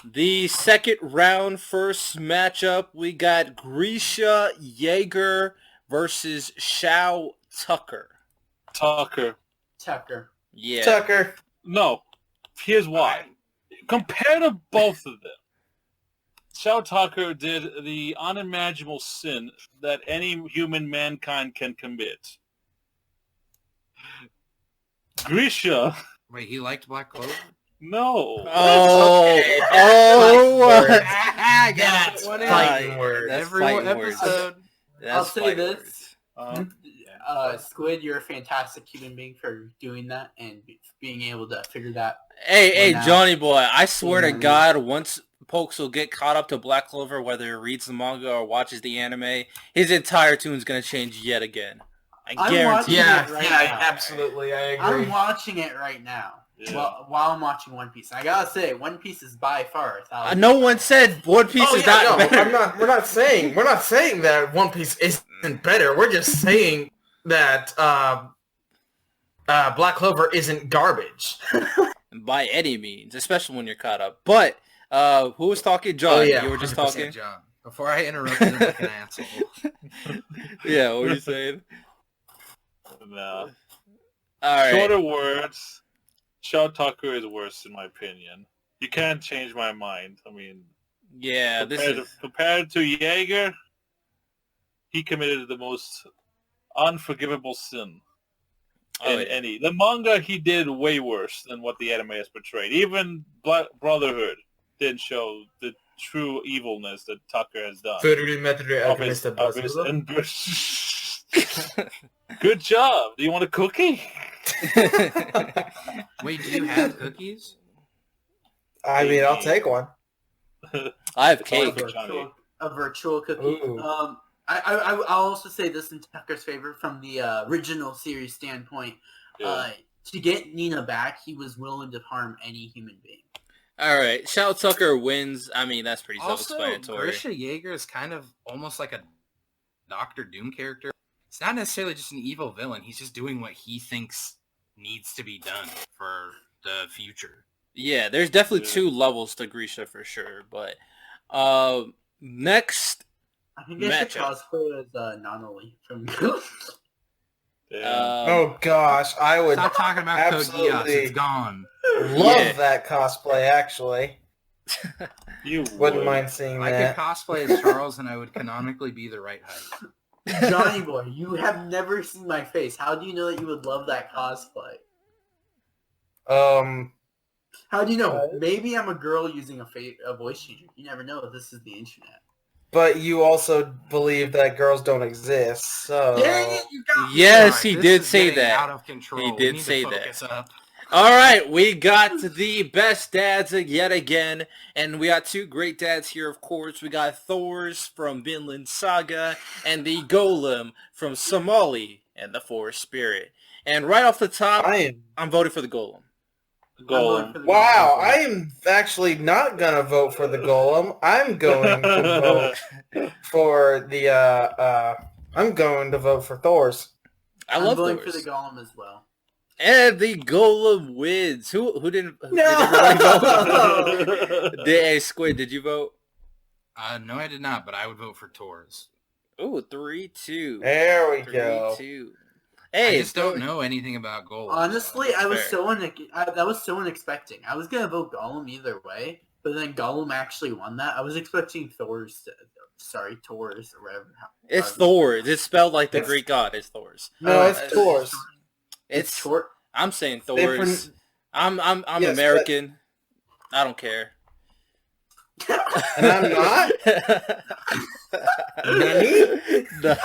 the second round, first matchup, we got Grisha Yeager versus Shou Tucker. Tucker. Yeah. Tucker. No. Here's why. Compared to both of them, Shou Tucker did the unimaginable sin that any human mankind can commit. Grisha, Wait, he liked Black Clover? no. What? I got That's one in. fighting words. That's Every fighting words. episode. I'll That's say fighting this. words. Squid, you're a fantastic human being for doing that and being able to figure that. Hey, now. Johnny boy, I swear to Yeah. God, once Pokes will get caught up to Black Clover, whether he reads the manga or watches the anime, his entire tune's going to change yet again. I I'm guarantee. watching Yeah, it right yeah, now. absolutely. I agree. I'm watching it right now. Yeah. While I'm watching One Piece. And I gotta say, One Piece is by far 1,000. No one said One Piece is not no, better. we're not saying that One Piece isn't better. We're just saying that Black Clover isn't garbage. By any means, especially when you're caught up. But who was talking? John, Oh, yeah, you were just 100% talking? John. Before I interrupted him like an asshole. Yeah, what were you saying? No. All right. Shorter words. Shou Tucker is worse in my opinion. You can't change my mind. I mean, Yeah, this is... compared to Jaeger, he committed the most unforgivable sin. The manga he did way worse than what the anime has portrayed. Even Brotherhood didn't show the true evilness that Tucker has done. Good job. Do you want a cookie? Wait, do you have cookies? I mean, I'll take one. I have It's cake. all A virtual cookie. Ooh. I'll also say this in Tucker's favor from the original series standpoint. Yeah. To get Nina back, he was willing to harm any human being. All right, Shou Tucker wins. I mean, that's pretty Also, self-explanatory. Grisha Yeager is kind of almost like a Doctor Doom character. It's not necessarily just an evil villain. He's just doing what he thinks needs to be done for the future. Yeah, there's definitely Yeah. 2 levels to Grisha for sure. But next I think I should matchup. cosplay as Nanoli from Yeah. Oh gosh, I would Stop talking about Code Geass. absolutely It's gone. love Yeah. that cosplay. Actually, You wouldn't would. mind seeing I that. could cosplay as Charles, and I would canonically be the right height. Johnny boy. You have never seen my face. How do you know that you would love that cosplay? How do you know? Maybe I'm a girl using a voice changer. You never know. This is the internet. But you also believe that girls don't exist, so Dang it! You got me. Yes, Alright, he this did is say getting that. Out of control. He We did need say to that. focus up. All right, we got the best dads yet again, and we got 2 great dads here, of course. We got Thors from Vinland Saga and the Golem from Somali and the Forest Spirit. And right off the top, I'm voting for the Golem. Golem. Wow, I am actually not gonna vote for the Golem. I'm going to vote for the I'm going to vote for Thors. I I'm love voting Thors. for the Golem as well. And the Golem wins. Who didn't? No! Did everybody vote? Hey, Squid, did you vote? No, I did not, but I would vote for Thors. Ooh, 3-2. There we go. 3-2. I Hey, just don't know anything about golems. Honestly, I was Fair. that was so unexpected. I was gonna vote Golem either way, but then Golem actually won that. I was expecting Thors, or whatever. it's Thors. It's spelled like the It's- Greek god. It's Thors. No, it's Thors. It's short. I'm saying They Thors. I'm Yes, American. I don't care. And I'm not? Nani? No.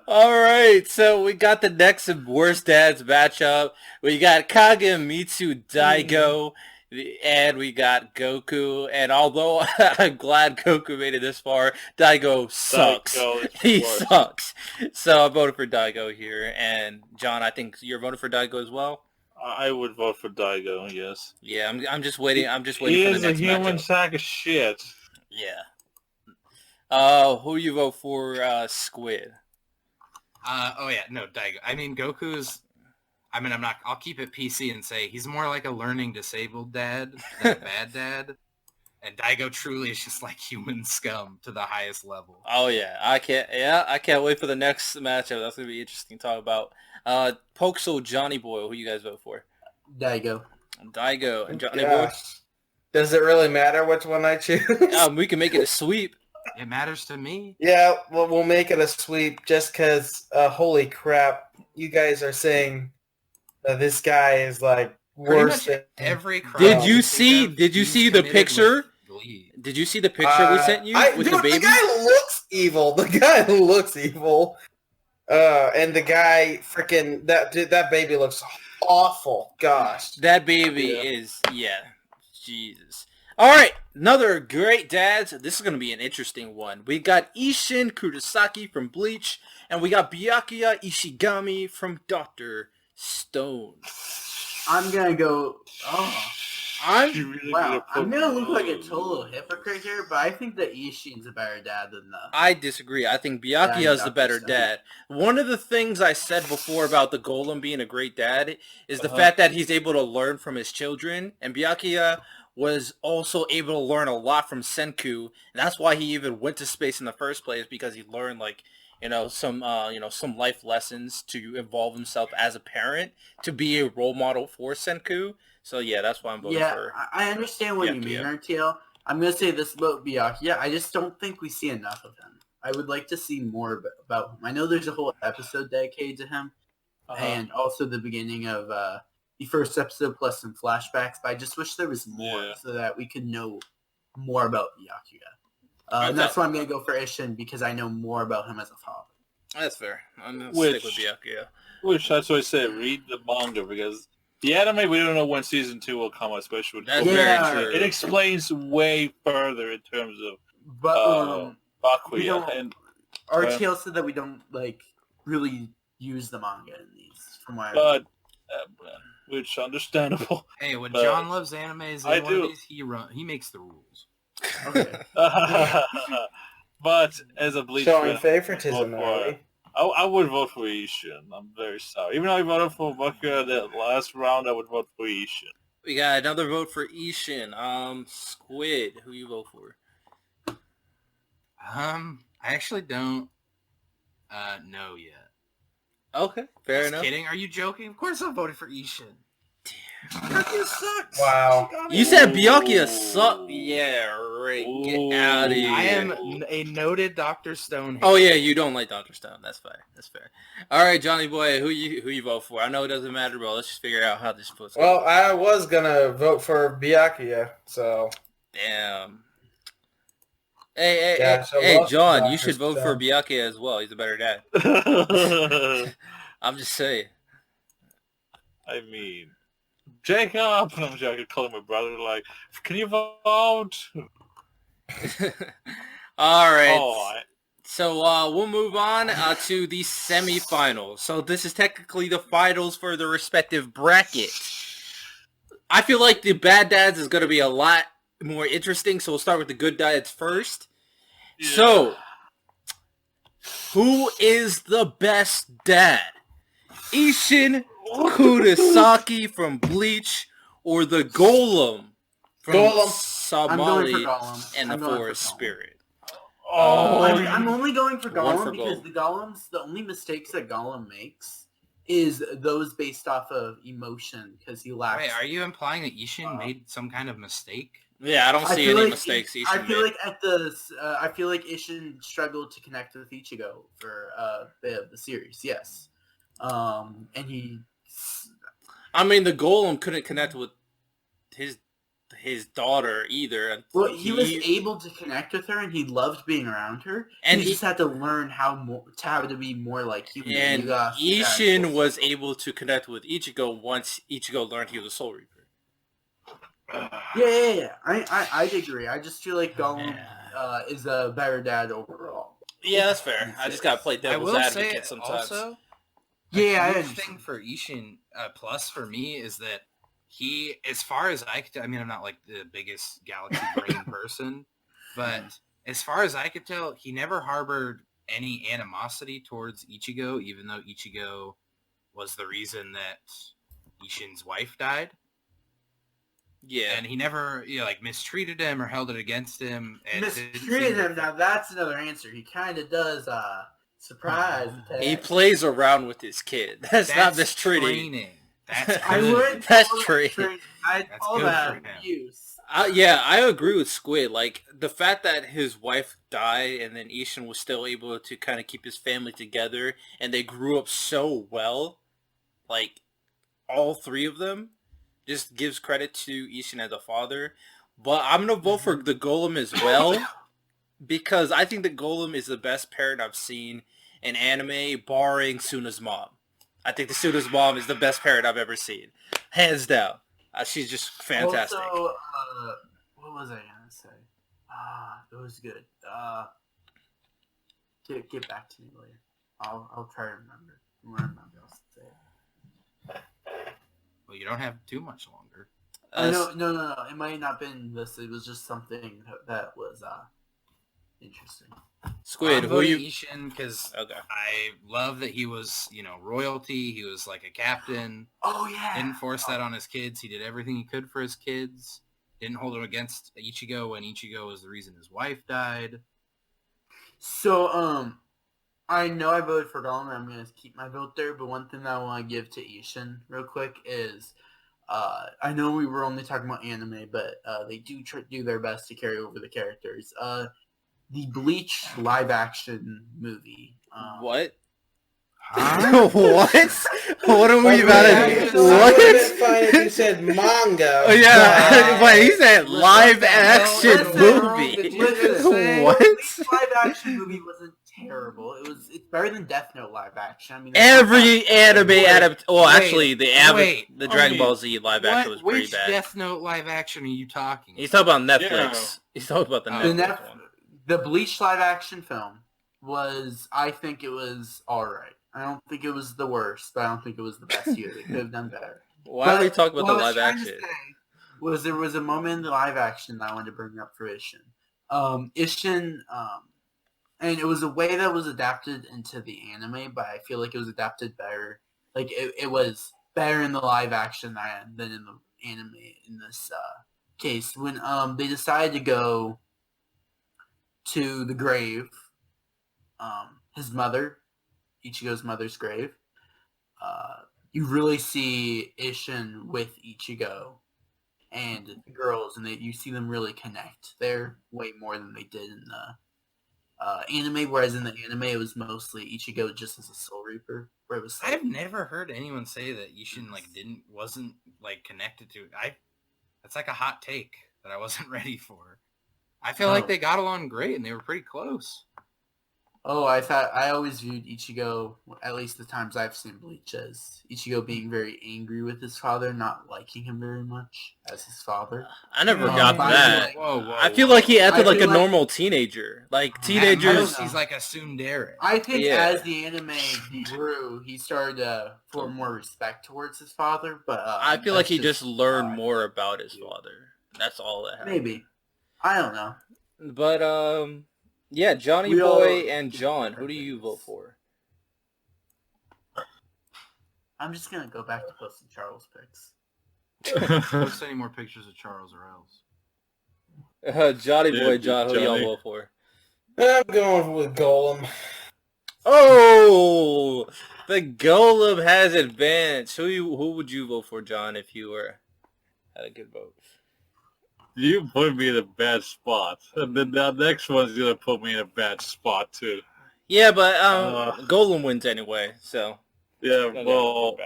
All right, so we got the next worst dads matchup. We got Kagemitsu Daigo, and we got Goku. And although I'm glad Goku made it this far, Daigo sucks. Daigo is He worse. sucks. So I voted for Daigo here. And John, I think you're voting for Daigo as well. I would vote for Daigo, yes. Yeah, I'm just waiting. I'm just He waiting for is the a next human matchup. sack of shit. Yeah. Who you vote for? Squid. Daigo. I mean, Goku's. I mean, I'll keep it PC and say he's more like a learning disabled dad than a bad dad. And Daigo truly is just like human scum to the highest level. Oh yeah, I can't wait for the next matchup. That's gonna be interesting to talk about. Pokesol Johnny Boy, who you guys vote for? Daigo. Daigo and Johnny Boy. Gosh. Does it really matter which one I choose? We can make it a sweep. It matters to me. Yeah, well, we'll make it a sweep just because, holy crap, you guys are saying that this guy is like Pretty worse much than every crime. Did you we see? think of, Did you he's see the committed picture? with Glee. Did you see the picture we sent you with dude, the baby? The guy looks evil. The guy looks evil. And the guy freaking that baby looks awful. Gosh. That baby is Jesus. All right, another great dads. This is going to be an interesting one. We got Isshin Kurosaki from Bleach, and we got Byakuya Ishigami from Dr. Stone. I'm gonna go. Oh, You really wow. gonna put I'm gonna look like a me- total hypocrite here, but I think that Ishin's a better dad than the. I disagree. I think Byakuya is the Dr. better Stone. dad. One of the things I said before about the Golem being a great dad is the Uh-huh. fact that he's able to learn from his children, and Byakuya was also able to learn a lot from Senku, and that's why he even went to space in the first place, because he learned some life lessons to evolve himself as a parent to be a role model for Senku. So yeah, that's why I'm voting Yeah, for. I understand what you mean, Byakuya. RTL. I'm gonna say this about Byakuya. I just don't think we see enough of him. I would like to see more about him. I know there's a whole episode dedicated to him, and also the beginning of the first episode plus some flashbacks. But I just wish there was more Yeah. so that we could know more about Byakuya. Okay. And that's why I'm gonna go for Ishin, because I know more about him as a father. That's fair. I'm gonna Which- stick with Byakuya. Which that's why I said read the manga, because the anime, we don't know when season 2 will come, especially with That's Kobe. Yeah. very true. It explains way further in terms of But we Bakuya don't- and RTL said that we don't really use the manga in these. From what I but which understandable. Hey, when But John Loves Anime is in I one do. of these, he makes the rules. okay. But as a Bleach Showing fan, favoritism, vote are for- we? I would vote for Ishin. I'm very sorry. Even though I voted for Bakuya the last round, I would vote for Ishin. We got another vote for Ishin. Squid, who you vote for? I actually don't know yet. Okay, fair Just enough. kidding. Are you joking? Of course I'm voting for Ishin. Byakuya sucks. Wow. You said Byakuya suck. Yeah, right. Get out of here. I am a noted Dr. Stone hater. Oh yeah, you don't like Dr. Stone. That's fair. That's fair. All right, Johnny boy, who you vote for? I know it doesn't matter, but let's just figure out how this puts. Well, I was gonna vote for Byakuya, so Damn. Hey, Yeah, so hey, welcome, John, you Dr. should vote for Stone. Byakuya as well. He's a better dad. I'm just saying. I mean, Jacob. I'm joking. Call him my brother. Like, can you vote? All right. Oh, So we'll move on to the semifinals. So this is technically the finals for the respective bracket. I feel like the bad dads is going to be a lot more interesting. So we'll start with the good dads first. yeah. So, who is the best dad? Ishin Kurosaki from Bleach or the Golem from Golem. I'm going for Samali Golem. and the I'm going for Forest Golem. Spirit? Oh, I'm only going for One Gollum for because the only mistakes that Gollum makes is those based off of emotion because he lacks. Wait, are you implying that Ishin made some kind of mistake? Yeah, I don't see feel any like mistakes. I Ishin feel made. like I feel like Ishin struggled to connect with Ichigo for the series. Yes, and he. I mean, the Golem couldn't connect with his daughter either. Well, he was able to connect with her, and he loved being around her. And he just had to learn how to be more like human. and Ishin was able to connect with Ichigo once Ichigo learned he was a Soul Reaper. Yeah. I'd agree. I just feel like Gollum is a better dad overall. Yeah, that's fair. I just gotta play devil's advocate sometimes. Also, Yeah, a huge thing for Ishin plus for me is that he, as far as I could tell, I mean, I'm not like the biggest galaxy brain person, but as far as I could tell, he never harbored any animosity towards Ichigo, even though Ichigo was the reason that Ishin's wife died. Yeah, And he never, like mistreated him or held it against him. And mistreated him. Now that's another answer. He kind of does. Surprise. he plays around with his kid. That's not mistreating. Training. That's I good. would. That's training. I'd That's call good that for him. abuse. Yeah, I agree with Squid. Like, the fact that his wife died and then Ishin was still able to kind of keep his family together and they grew up so well, like, all three of them, just gives credit to Ishin as a father. But I'm going to vote for the Golem as well because I think the Golem is the best parent I've seen in anime, barring Suna's mom. I think the Suna's mom is the best parent I've ever seen. Hands down. She's just fantastic. Also, what was I gonna say? It was good. Get back to me later. I'll try to remember. I'll say it. Well, you don't have too much longer. No. It might not have been this. It was just something that was interesting. Squid, I'm who voting you? Ishin because Okay. I love that he was, royalty. He was like a captain. Oh yeah. Didn't force that on his kids. He did everything he could for his kids. Didn't hold him against Ichigo when Ichigo was the reason his wife died. So I know I voted for Gollum. I'm gonna keep my vote there. But one thing that I want to give to Ishin real quick is, I know we were only talking about anime, but they do do their best to carry over the characters. The Bleach live action movie. What? Huh? What? What are we about to? What? What? Fine if you said manga. Oh yeah, wait. He said live Listen, action movie. What? Bleach live action movie wasn't terrible. It's better than Death Note live action. I mean, Every anime adapt. Well, Wait, actually, the wait. Dragon Ball Z live action was pretty Which bad. Death Note live action are you talking He's talking about Netflix. Yeah. He's talking about the The Netflix one. the Bleach live action film was. I think it was all right. I don't think it was the worst, but I don't think it was the best either. They could have done better. Why are we talking about the what I was live trying to action? say was there was a moment in the live action that I wanted to bring up for Ishin. Ishin, and it was a way that was adapted into the anime, but I feel like it was adapted better. Like it was better in the live action than in the anime in this case. When they decided to go to the grave, his mother, Ichigo's mother's grave, you really see Ishin with Ichigo and the girls, and you see them really connect there way more than they did in the anime. Whereas in the anime, it was mostly Ichigo just as a Soul Reaper, where it was. I've never heard anyone say that Ishin wasn't connected to it. That's like a hot take that I wasn't ready for. I feel like they got along great and they were pretty close. Oh, I always viewed Ichigo, at least the times I've seen Bleach, as Ichigo being very angry with his father, not liking him very much as his father. I never got that. Whoa, I feel like he acted like a normal teenager. Like teenagers. He's like a tsundere. I think as the anime grew, he started to form more respect towards his father. But I feel like he just learned more about his father. That's all that happened. Maybe. I don't know. But yeah, Johnny Boy and John, who do you vote for? I'm just gonna go back to posting Charles pics. Don't post any more pictures of Charles or else. Johnny Boy, John, who do y'all vote for? I'm going with Golem. Oh, the Golem has advanced. Who would you vote for, John, if you had a good vote? You put me in a bad spot, and then the next one's gonna put me in a bad spot too. Yeah, but Golem wins anyway, so yeah. Well,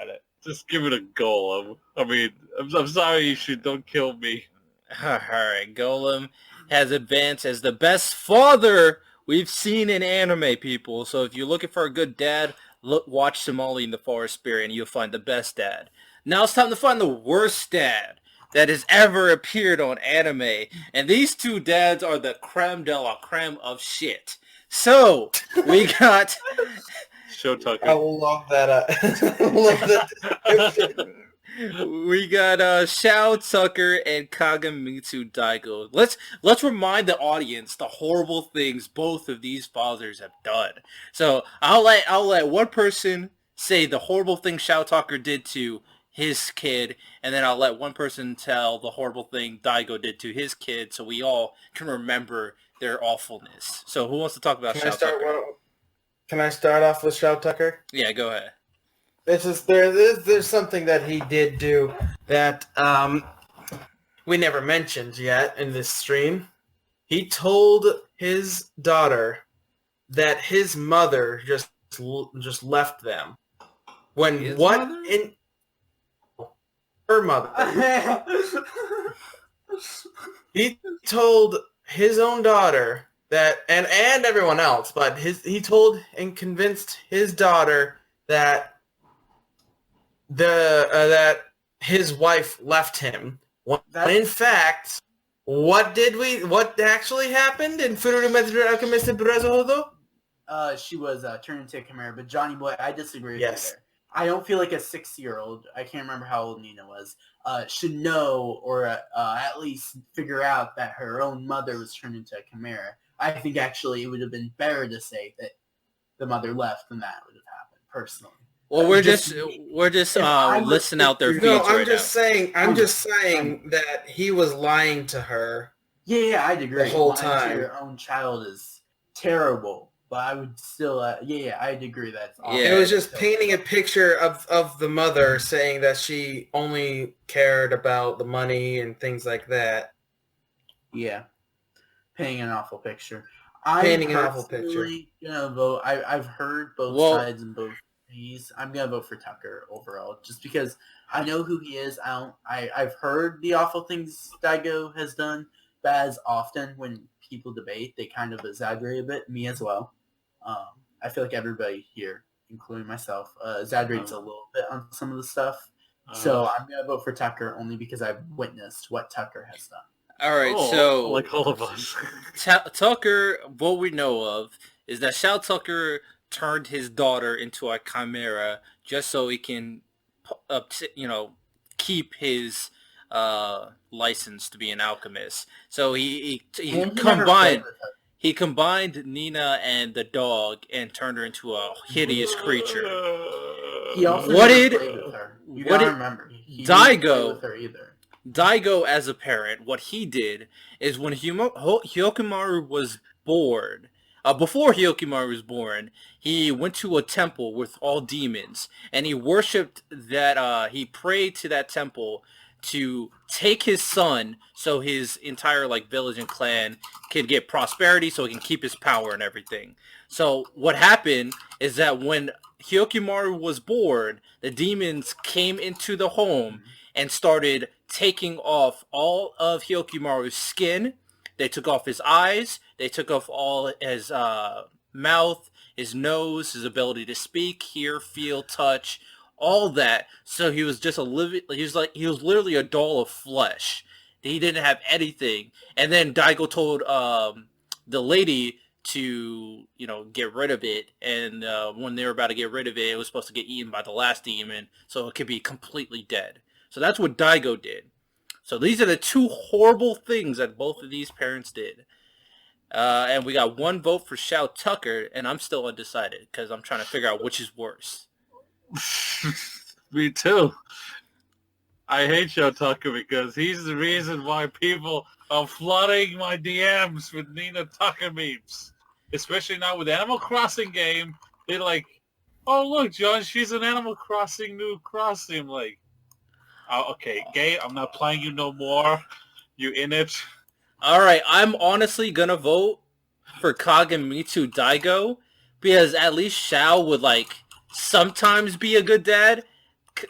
just give it a Golem. I mean, I'm sorry, don't kill me. All right, Golem has advanced as the best father we've seen in anime, people. So if you're looking for a good dad, watch Somali in the Forest Spirit, and you'll find the best dad. Now it's time to find the worst dad that has ever appeared on anime. And these two dads are the creme de la creme of shit. So, we got... Shou Tucker. I love that. I love that. We got Shou Tucker and Kagamitsu Daigo. Let's remind the audience the horrible things both of these fathers have done. So, I'll let one person say the horrible thing Shou Tucker did to his kid, and then I'll let one person tell the horrible thing Daigo did to his kid, so we all can remember their awfulness. So who wants to talk about Shou Tucker? Can I start off with Shou Tucker? Yeah, go ahead. There's something that he did do that we never mentioned yet in this stream. He told his daughter that his mother just left them. Her mother. He told his own daughter that, and everyone else, but he told and convinced his daughter that that his wife left him. When in fact, what actually happened in Fururu Metro Alchemist Brazo? She was turned into a chimera, but Johnny Boy, I disagree with you there. I don't feel like a 6-year-old, I can't remember how old Nina was, should know or at least figure out that her own mother was turned into a chimera. I think actually it would have been better to say that the mother left than that would have happened, personally. Well, we're just listing out their feeds right now. I'm just saying that he was lying to her. Yeah, I'd agree. The whole lying time. to your own child is terrible. But I would still, I'd agree that's awful. It was just painting a picture of the mother saying that she only cared about the money and things like that. Yeah. Painting an awful picture. Painting an awful picture. Gonna vote. I've heard both sides and both views. I'm gonna vote for Tucker overall, just because I know who he is. I've heard the awful things Daigo has done, but as often when people debate, they kind of exaggerate a bit. Me as well. I feel like everybody here, including myself, exaggerates a little bit on some of the stuff. So I'm going to vote for Tucker only because I've witnessed what Tucker has done. All right, so... like all of us. Tucker, what we know of is that Shou Tucker turned his daughter into a chimera just so he can, keep his license to be an alchemist. So he combined Nina and the dog and turned her into a hideous creature. He also What did remember, he didn't Daigo play with her either. Daigo, as a parent, what he did is when Hyokimaru was born, before Hyokimaru was born, he went to a temple with all demons, and he worshipped that, he prayed to that temple to take his son so his entire like village and clan could get prosperity so he can keep his power and everything. So what happened is that when Hyokimaru was born, the demons came into the home and started taking off all of Hyokimaru's skin. They took off his eyes. They took off all his mouth, his nose, his ability to speak, hear, feel, touch, all that. So he was just he was literally a doll of flesh. He didn't have anything. And then Daigo told the lady to, get rid of it. And when they were about to get rid of it, it was supposed to get eaten by the last demon, so it could be completely dead. So that's what Daigo did. So these are the two horrible things that both of these parents did. And we got one vote for Shou Tucker, and I'm still undecided because I'm trying to figure out which is worse. Me too. I hate Shou Tucker because he's the reason why people are flooding my DMs with Nina Tucker memes. Especially now with Animal Crossing game, they're like, oh look, John, she's an Animal Crossing new costume. Like, oh, okay, gay, I'm not playing you no more. You in it? Alright, I'm honestly gonna vote for Kagemitsu Daigo because at least Shao would sometimes be a good dad.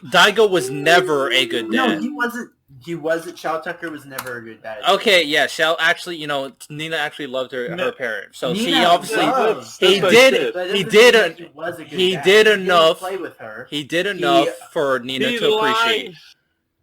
Daigo was never a good dad. No, he wasn't. He wasn't. Shou Tucker was never a good dad. Okay, yeah, Shao actually, Nina actually loved her parents. So Nina she obviously was. he did enough. Play with her. He did enough for Nina to appreciate.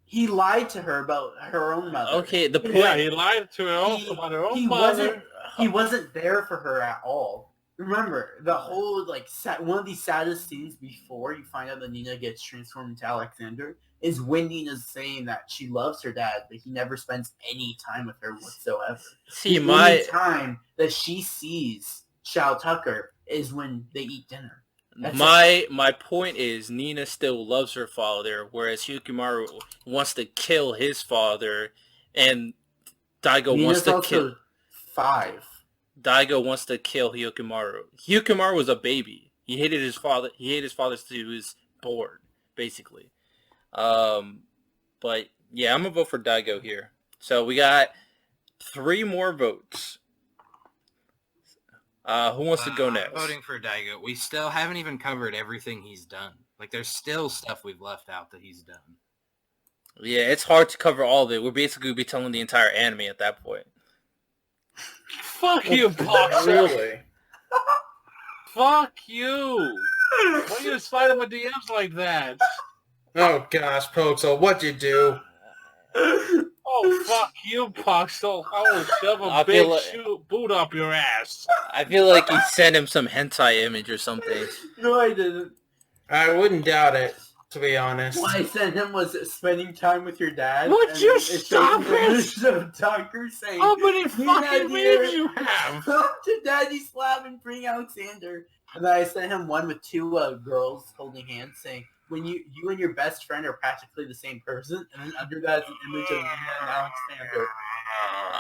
He lied to her about her own mother. Okay, the point. Yeah, he lied to her about her own mother. He wasn't there for her at all. Remember, the whole, one of the saddest scenes before you find out that Nina gets transformed into Alexander is when Nina's saying that she loves her dad, but he never spends any time with her whatsoever. See, the only time that she sees Shou Tucker is when they eat dinner. My point is Nina still loves her father, whereas Hyukimaru wants to kill his father, and Daigo wants to kill... 5. Daigo wants to kill Hyukimaru. Hyukimaru was a baby. He hated his father. He hated his father since he was born, basically. But yeah, I'm gonna vote for Daigo here. So we got 3 more votes. Who wants to go next? I'm voting for Daigo. We still haven't even covered everything he's done. There's still stuff we've left out that he's done. Yeah, it's hard to cover all of it. We're basically be telling the entire anime at that point. Fuck you, Pox. Really? Fuck you. Why are you sliding my DMs like that? Oh gosh, Poxel, what'd you do? Oh, fuck you, Poxel. I will shove a big boot up your ass. I feel like you sent him some hentai image or something. No, I didn't. I wouldn't doubt it, to be honest. What I sent him was spending time with your dad. Would you stop it? Shou Tucker saying, how many fucking memes you have? Come to Daddy Slab and bring Alexander. And then I sent him one with 2 girls holding hands saying, when you and your best friend are practically the same person, and then under that is an image of Nina and Alexander.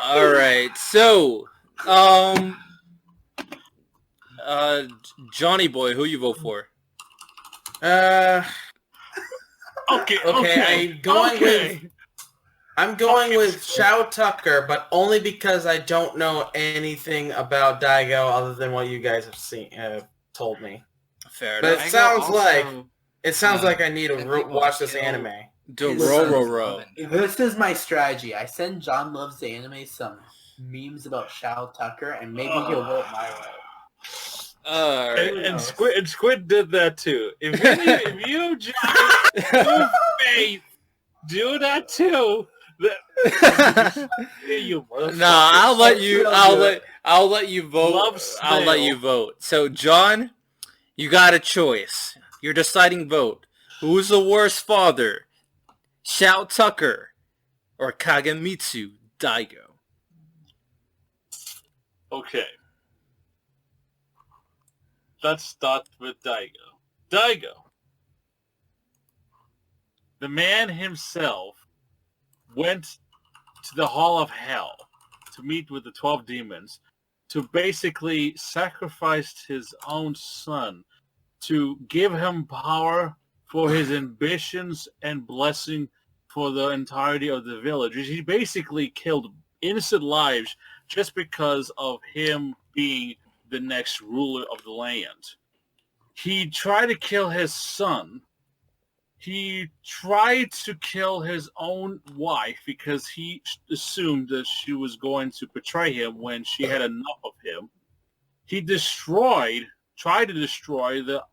Alright, so, Johnny Boy, who you vote for? Okay. I'm going with Shou Tucker, but only because I don't know anything about Daigo other than what you guys have told me. Fair But enough. it sounds like I need to watch this anime. Row. This is my strategy. I send John Loves Anime some memes about Shou Tucker, and maybe he'll vote my way. And Squid did that too. If you John, Faith, do that too. You I'll let you vote. I'll let you vote. So John, you got a choice. Your deciding vote. Who's the worst father? Shou Tucker or Kagemitsu Daigo? Okay. Let's start with Daigo. Daigo. The man himself went to the Hall of Hell to meet with the 12 demons to basically sacrifice his own son to give him power for his ambitions and blessing for the entirety of the village. He basically killed innocent lives just because of him being the next ruler of the land. He tried to kill his son. He tried to kill his own wife because he assumed that she was going to betray him when she had enough of him. He tried to destroy the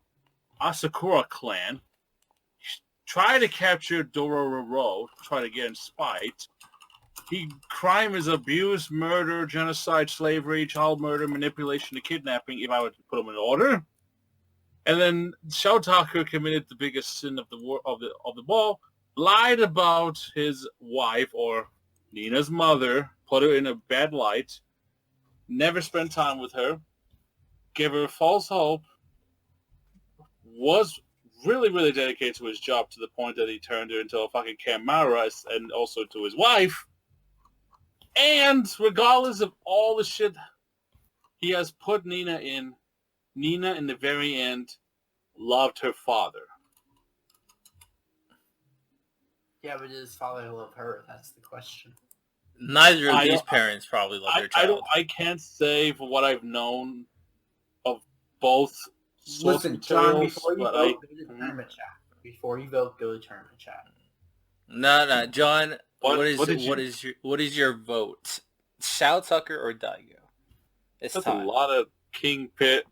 Asakura clan. Tried to capture Dororo, try to get in spite. Crime is abuse, murder, genocide, slavery, child murder, manipulation, and kidnapping, if I were to put them in order. And then Shou Tucker committed the biggest sin of the ball, lied about his wife, or Nina's mother, put her in a bad light, never spent time with her, gave her false hope, was really, really dedicated to his job to the point that he turned her into a fucking Camara and also to his wife. And regardless of all the shit he has put Nina in the very end loved her father. Yeah, but does his father love her? That's the question. Neither of these parents probably love their child. I can't say for what I've known of both. Listen, John, before you vote, go to tournament chat. Before you vote, go to tournament chat. No, John. What is your vote? Shou Tucker or Daigo? It's That's time. a lot of King Pit.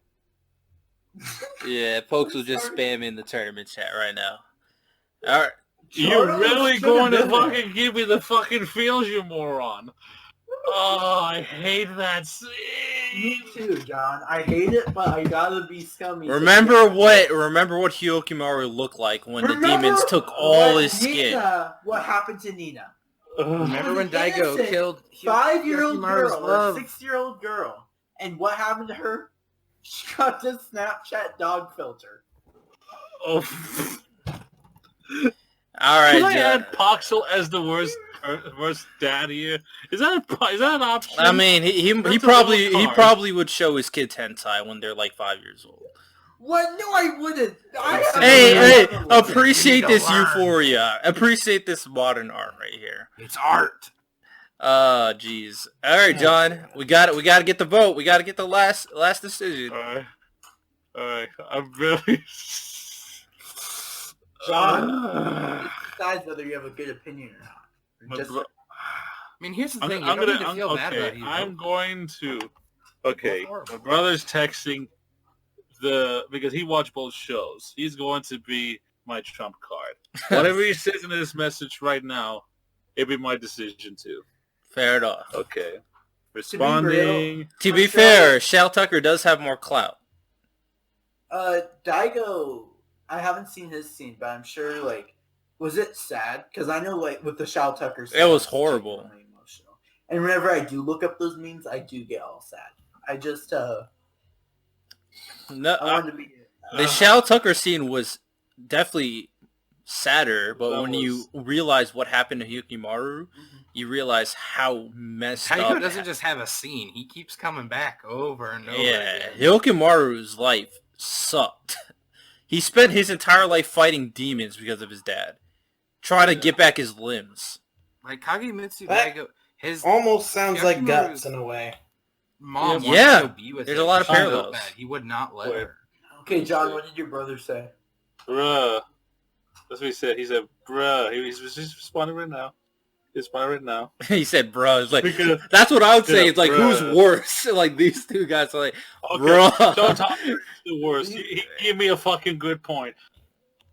Yeah, folks will just spam in the tournament chat right now. All right. You're really going to fucking give me the fucking feels, you moron. Oh, I hate that scene. Me too, John. I hate it, but I gotta be scummy. Remember what Hyokimaru looked like when the demons took all his skin. What happened to Nina? Remember when Daigo killed 5-year-old Hyokimaru's girl love? or 6-year-old girl, and what happened to her? She got the Snapchat dog filter. Oh. All right, Can I John. add Poxel as the worst dad here? Is that an option? I mean, he probably would show his kids hentai when they're like 5 years old. What? No, I wouldn't. Hey, appreciate this euphoria. Appreciate this modern art right here. It's art. Jeez. All right, John. We got it. We got to get the vote. We got to get the last decision. All right. I'm really... John, decides whether you have a good opinion or not. I mean, here's the thing. You don't need to feel bad about it. I'm going to... Okay, my brother's texting because he watched both shows. He's going to be my trump card. Whatever he says in this message right now, it'll be my decision too. Fair enough. Okay. Responding. To be fair, Shou Tucker does have more clout. Daigo, I haven't seen his scene, but I'm sure, was it sad? Because I know, with the Shou Tucker scene, it was horrible. Emotional. And whenever I do look up those memes, I do get all sad. I just, I wanted to be... The Shou Tucker scene was definitely sadder, but when you realize what happened to Hyokimaru, you realize how messed up. Daigo doesn't just have a scene; he keeps coming back over and over. Yeah, Hyokimaru's life sucked. He spent his entire life fighting demons because of his dad, trying to get back his limbs. Like Kagemitsu Daigo, his almost sounds like Guts in a way. Mom wanted to go be with there's him. a lot of parallels. He would not let her. Okay, John, what did your brother say? Bruh. That's what he said. He said, bruh. He's responding right now. He's responding right now. He said, bruh. It's like, that's what I would say. It's like, who's worse? Like, these two guys are like, bruh. Shou Tucker the worst. He gave me a fucking good point.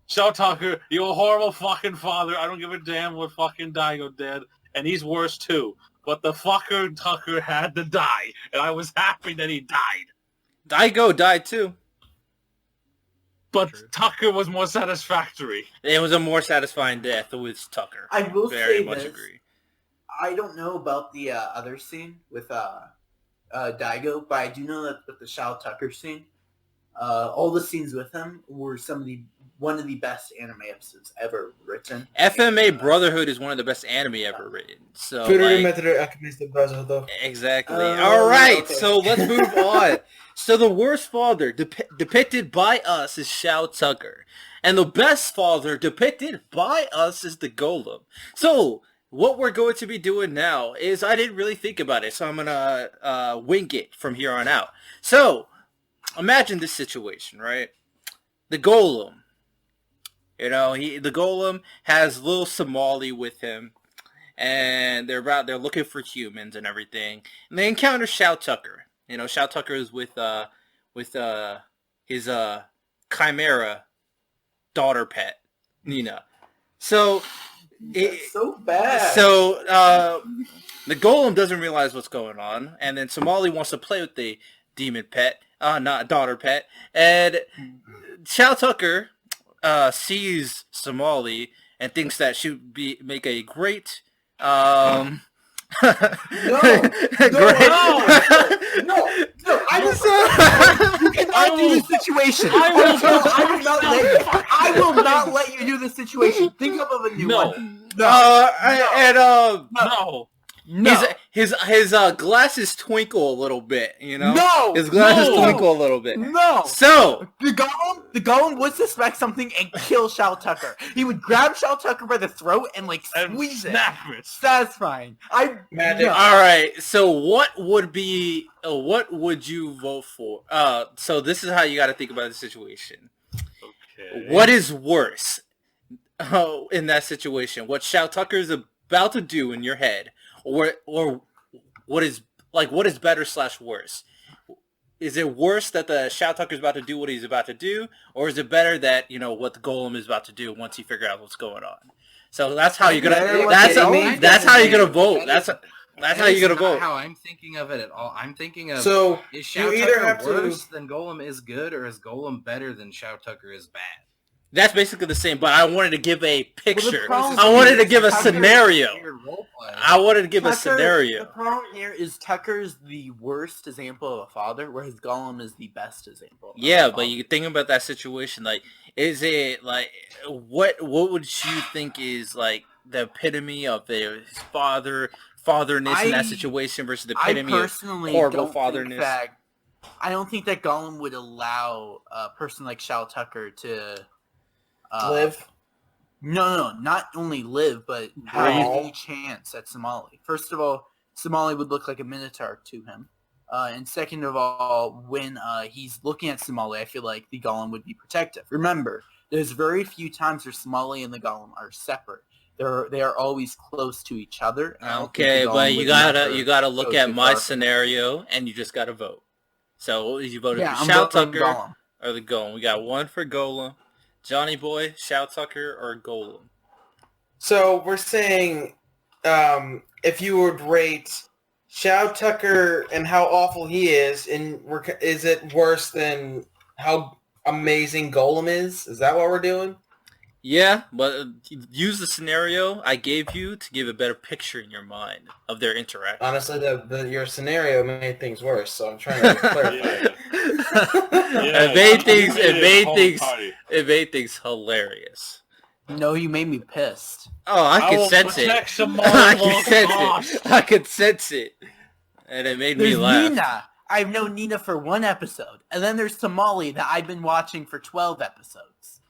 Shou Tucker, you're a horrible fucking father. I don't give a damn what fucking Daigo did. And he's worse too. But the fucker Tucker had to die. And I was happy that he died. Daigo died too. But Tucker was more satisfactory. It was a more satisfying death with Tucker. I will very much agree. I don't know about the other scene with Daigo, but I do know that with the Shou Tucker scene, all the scenes with him were one of the best anime episodes ever written. description. FMA Brotherhood is one of the best anime ever written. So exactly. All right, okay. so let's move on. So the worst father depicted by us is Shou Tucker, and the best father depicted by us is the Golem. So what we're going to be doing now is I didn't really think about it, so I'm gonna wing it from here on out. So imagine this situation, right? The Golem. You know, the Golem has little Somali with him, and they're looking for humans and everything. And they encounter Shou Tucker. You know, Shou Tucker is with his chimera daughter pet, Nina. So That's so bad. So the Golem doesn't realize what's going on, and then Somali wants to play with the demon pet, not daughter pet, and Shou Tucker sees Somali and thinks that she would make a great No, you cannot do this situation. I will not let you do this situation. Think up of a new one. No. His glasses twinkle a little bit, you know? No. His glasses twinkle a little bit. No. So the Golem would suspect something and kill Shou Tucker. He would grab Shou Tucker by the throat and like squeeze it. That's fine. Magic. No. all right. So what would you vote for? So this is how you got to think about the situation. Okay. What is worse in that situation? What Shou Tucker is about to do in your head, or what is better / worse? Is it worse that the Shou Tucker is about to do what he's about to do, or is it better that what the Golem is about to do once he figures out what's going on? So that's how you're gonna. That's how you're gonna vote. That's how you're gonna vote. How I'm thinking of it at all. I'm thinking of So is you Shou either Tucker have to- worse than Golem is good, or is Golem better than Shou Tucker is bad? That's basically the same, but I wanted to give a picture. problem I wanted to give a Tucker- scenario. Weird role play. I wanted to give a The scenario. problem here is Tucker's the worst example of a father, whereas Golem is the best example. Of Yeah, a but father. you think about that situation, like, is it like what would you think is like the epitome of his fatherness in that situation versus the I epitome of personally horrible don't fatherness? think that. I don't think that Golem would allow a person like Shou Tucker to Live. No, not only live, but have any chance at Somali. First of all, Somali would look like a minotaur to him. And second of all, when he's looking at Somali, I feel like the Golem would be protective. Remember, there's very few times where Somali and the Golem are separate. They are always close to each other. and I don't think Okay, the Golem but you would gotta never look go at too my far. scenario, and you just gotta vote. So you voted Yeah, for I'm Shou voting Tucker Golem. or the Golem. We got one for Golem, Johnny Boy, Shou Tucker, or Golem. So we're saying, if you would rate Shou Tucker and how awful he is, is it worse than how amazing Golem is? Is that what we're doing? Yeah, but use the scenario I gave you to give a better picture in your mind of their interaction. Honestly, your scenario made things worse, so I'm trying to clarify. It made things hilarious. No, you made me pissed. Oh, I could sense it. I could sense it. And it made me There's laugh. Nina. I've known Nina for one episode. And then there's Somali that I've been watching for 12 episodes.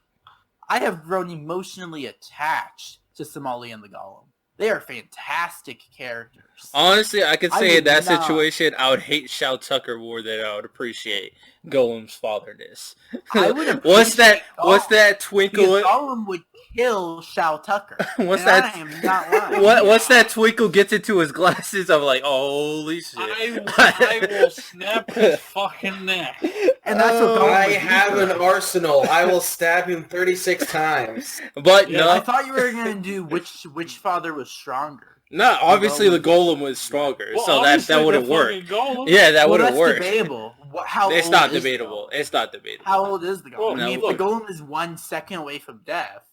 I have grown emotionally attached to Somali and the Golem. They are fantastic characters. Honestly, I could I say in would that not- situation, I would hate Shou Tucker more than I would appreciate Golem's fatherness. I would What's that Because twinkle? Golem would kill Shou Tucker. What's And that? I am not lying. Once that twinkle gets into his glasses, I'm like, holy shit. I will snap his fucking neck. And that's what Golem I would do have to an him. arsenal. I will stab him 36 times. But Yeah, I no, thought you were going to do which father was stronger. no, obviously the Golem was stronger, Well, so that obviously wouldn't the work. fucking Golem. Yeah, that Well, wouldn't that's work. debatable. How It's old not is the debatable. Golem? It's not debatable. How old is the Golem? Well, I mean, no, if the Golem is 1 second away from death,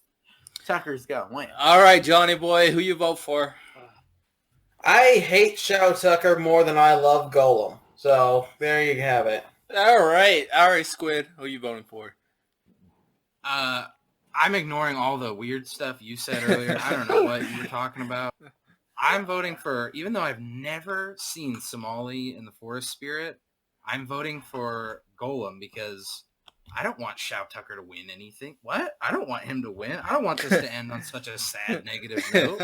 Tucker's going to win. All right, Johnny Boy, who you vote for? I hate Shou Tucker more than I love Golem. So there you have it. All right, Squid, who you voting for? I'm ignoring all the weird stuff you said earlier. I don't know what you were talking about. I'm voting for, even though I've never seen Somali in the Forest Spirit, I'm voting for Golem because I don't want Shou Tucker to win anything. What? I don't want him to win. I don't want this to end on such a sad, negative note.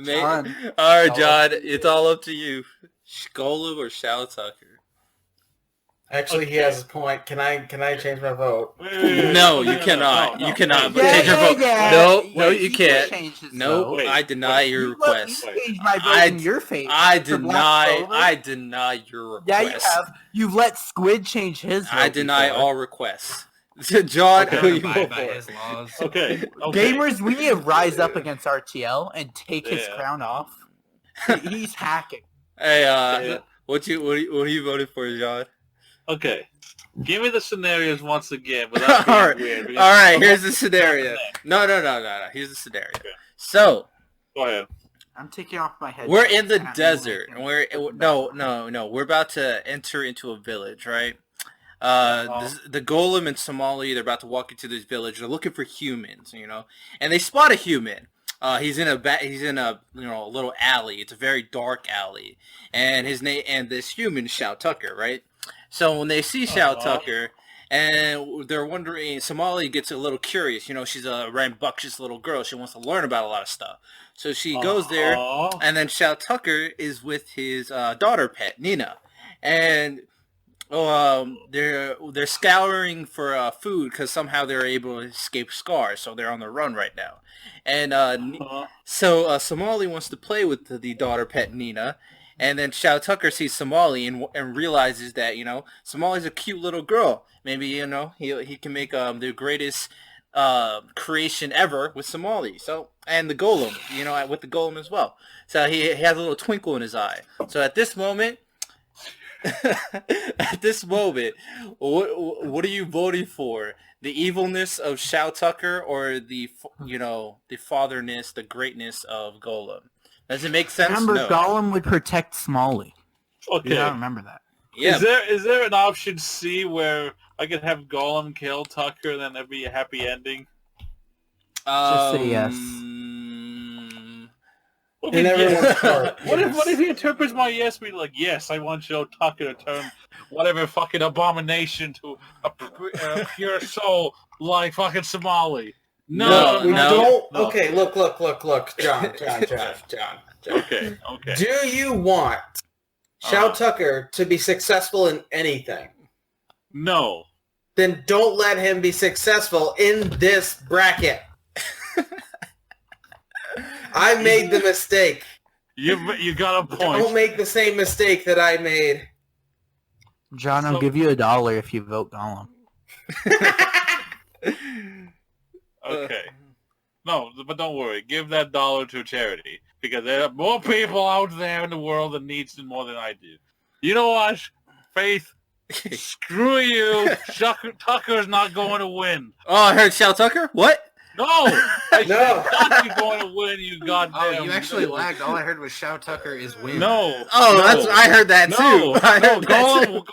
John. All right, John, it's all up to you. Golem or Shou Tucker? Actually, he has a point. Can I change my vote? No, you cannot. You cannot Yeah, change your vote. yeah. No, Wait, you he can't. change his No, vote. I deny your request. You changed my vote in your favor. I for Black Clover. deny your request. Yeah, you have. You've let Squid change his vote. I deny before. all requests. John, Okay. who you Abide vote by for? his laws. Okay. Gamers, we need to rise up against RTL and take his Yeah. crown off. He's hacking. Hey, Yeah. what are you voting for, John? Okay. Give me the scenarios once again without All being right, weird. all right. Here's the scenario. No. Here's the scenario. Okay. So Go ahead. I'm taking off my head. we're in the desert, and we're about to enter into a village, right? The golem and Somali, they're about to walk into this village. They're looking for humans, and they spot a human. He's in a little alley. It's a very dark alley, and his name and this human Shou Tucker, right? So when they see Shou Tucker, and they're wondering, Somali gets a little curious. She's a rambunctious little girl. She wants to learn about a lot of stuff. So she goes there, and then Shou Tucker is with his daughter pet Nina, and they're scouring for food because somehow they're able to escape scars, so they're on the run right now. And so Somali wants to play with the daughter pet Nina, and then Shou Tucker sees Somali and realizes that Somali's a cute little girl. Maybe he can make the greatest creation ever with Somali. So and the golem, with the golem as well. So he has a little twinkle in his eye. So at this moment. What are you voting for? The evilness of Shou Tucker or the fatherness, the greatness of Golem? Does it make sense? Remember, No. Gollum would protect Smalley. Okay. You gotta remember that. Yeah. Is there an option C where I could have Golem kill Tucker and then there'd be a happy ending? Just say yes. What In if, everyone's heart, what yes. if he interprets my yes be like, yes, I want Shou Tucker to turn whatever fucking abomination to a pure soul like fucking Somali? No. Don't. No. Okay, look, John. Okay. Do you want Shou Tucker to be successful in anything? No. Then don't let him be successful in this bracket. I made the mistake. You got a point. Don't make the same mistake that I made. John, I'll give you $1 if you vote Gollum. Okay. No, but don't worry. Give that $1 to charity because there are more people out there in the world that needs it more than I do. You know what, Faith? Screw you. Tucker's not going to win. Oh, I heard Shou Tucker? What? No! I No. said Tucker's going to win, you goddamn. Oh, you actually lagged. All I heard was Shou Tucker is win. No. Oh, no. I heard that too. No, I heard that too.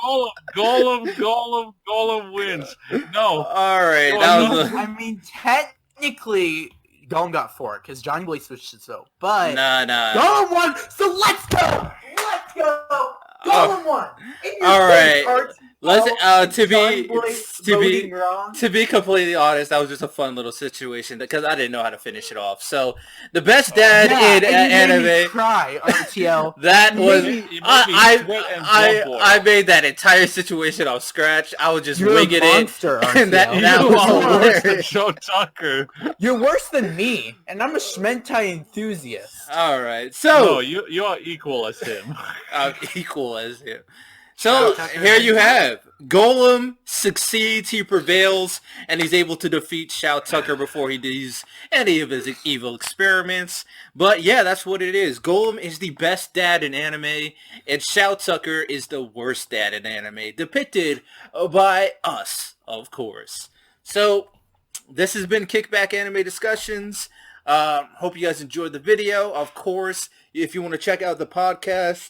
Golem wins. No. All right. No, That no. was I mean, technically, Gollum got 4 because Johnny Boy switched his vote. But nah. Gollum won, so let's go! Let's go! Gollum won! In your All face, right. RTL, Let's Johnny Boy voting wrong. To be completely honest, that was just a fun little situation because I didn't know how to finish it off. So, the best dad in and you made me anime, cry, RTL. that was Maybe- You made me sweat and blood I made that entire situation off scratch. I was just You're a winging it. monster, and that- RTL. that You was are worse than hilarious. Shou Tucker. You're worse than me, and I'm a Schmentai enthusiast. All right, No, so you are equal as him. I'm equal as him. So Shou Tucker here you is- have Golem succeeds, he prevails, and he's able to defeat Shou Tucker before he does any of his evil experiments. But yeah, that's what it is. Golem is the best dad in anime, and Shou Tucker is the worst dad in anime, depicted by us, of course. So this has been Kickback Anime Discussions. Hope you guys enjoyed the video. Of course, if you want to check out the podcast,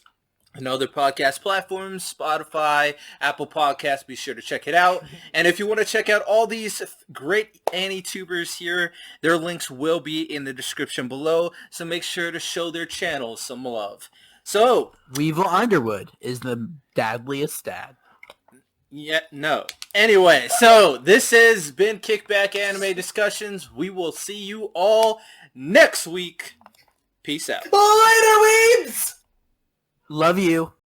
and other podcast platforms, Spotify, Apple Podcasts. Be sure to check it out. And if you want to check out all these great AniTubers here, their links will be in the description below. So make sure to show their channels some love. So, Weevil Underwood is the dadliest dad. yeah, no. Anyway, so this has been Kickback Anime Discussions. We will see you all next week. Peace out. Later, weebs! Love you.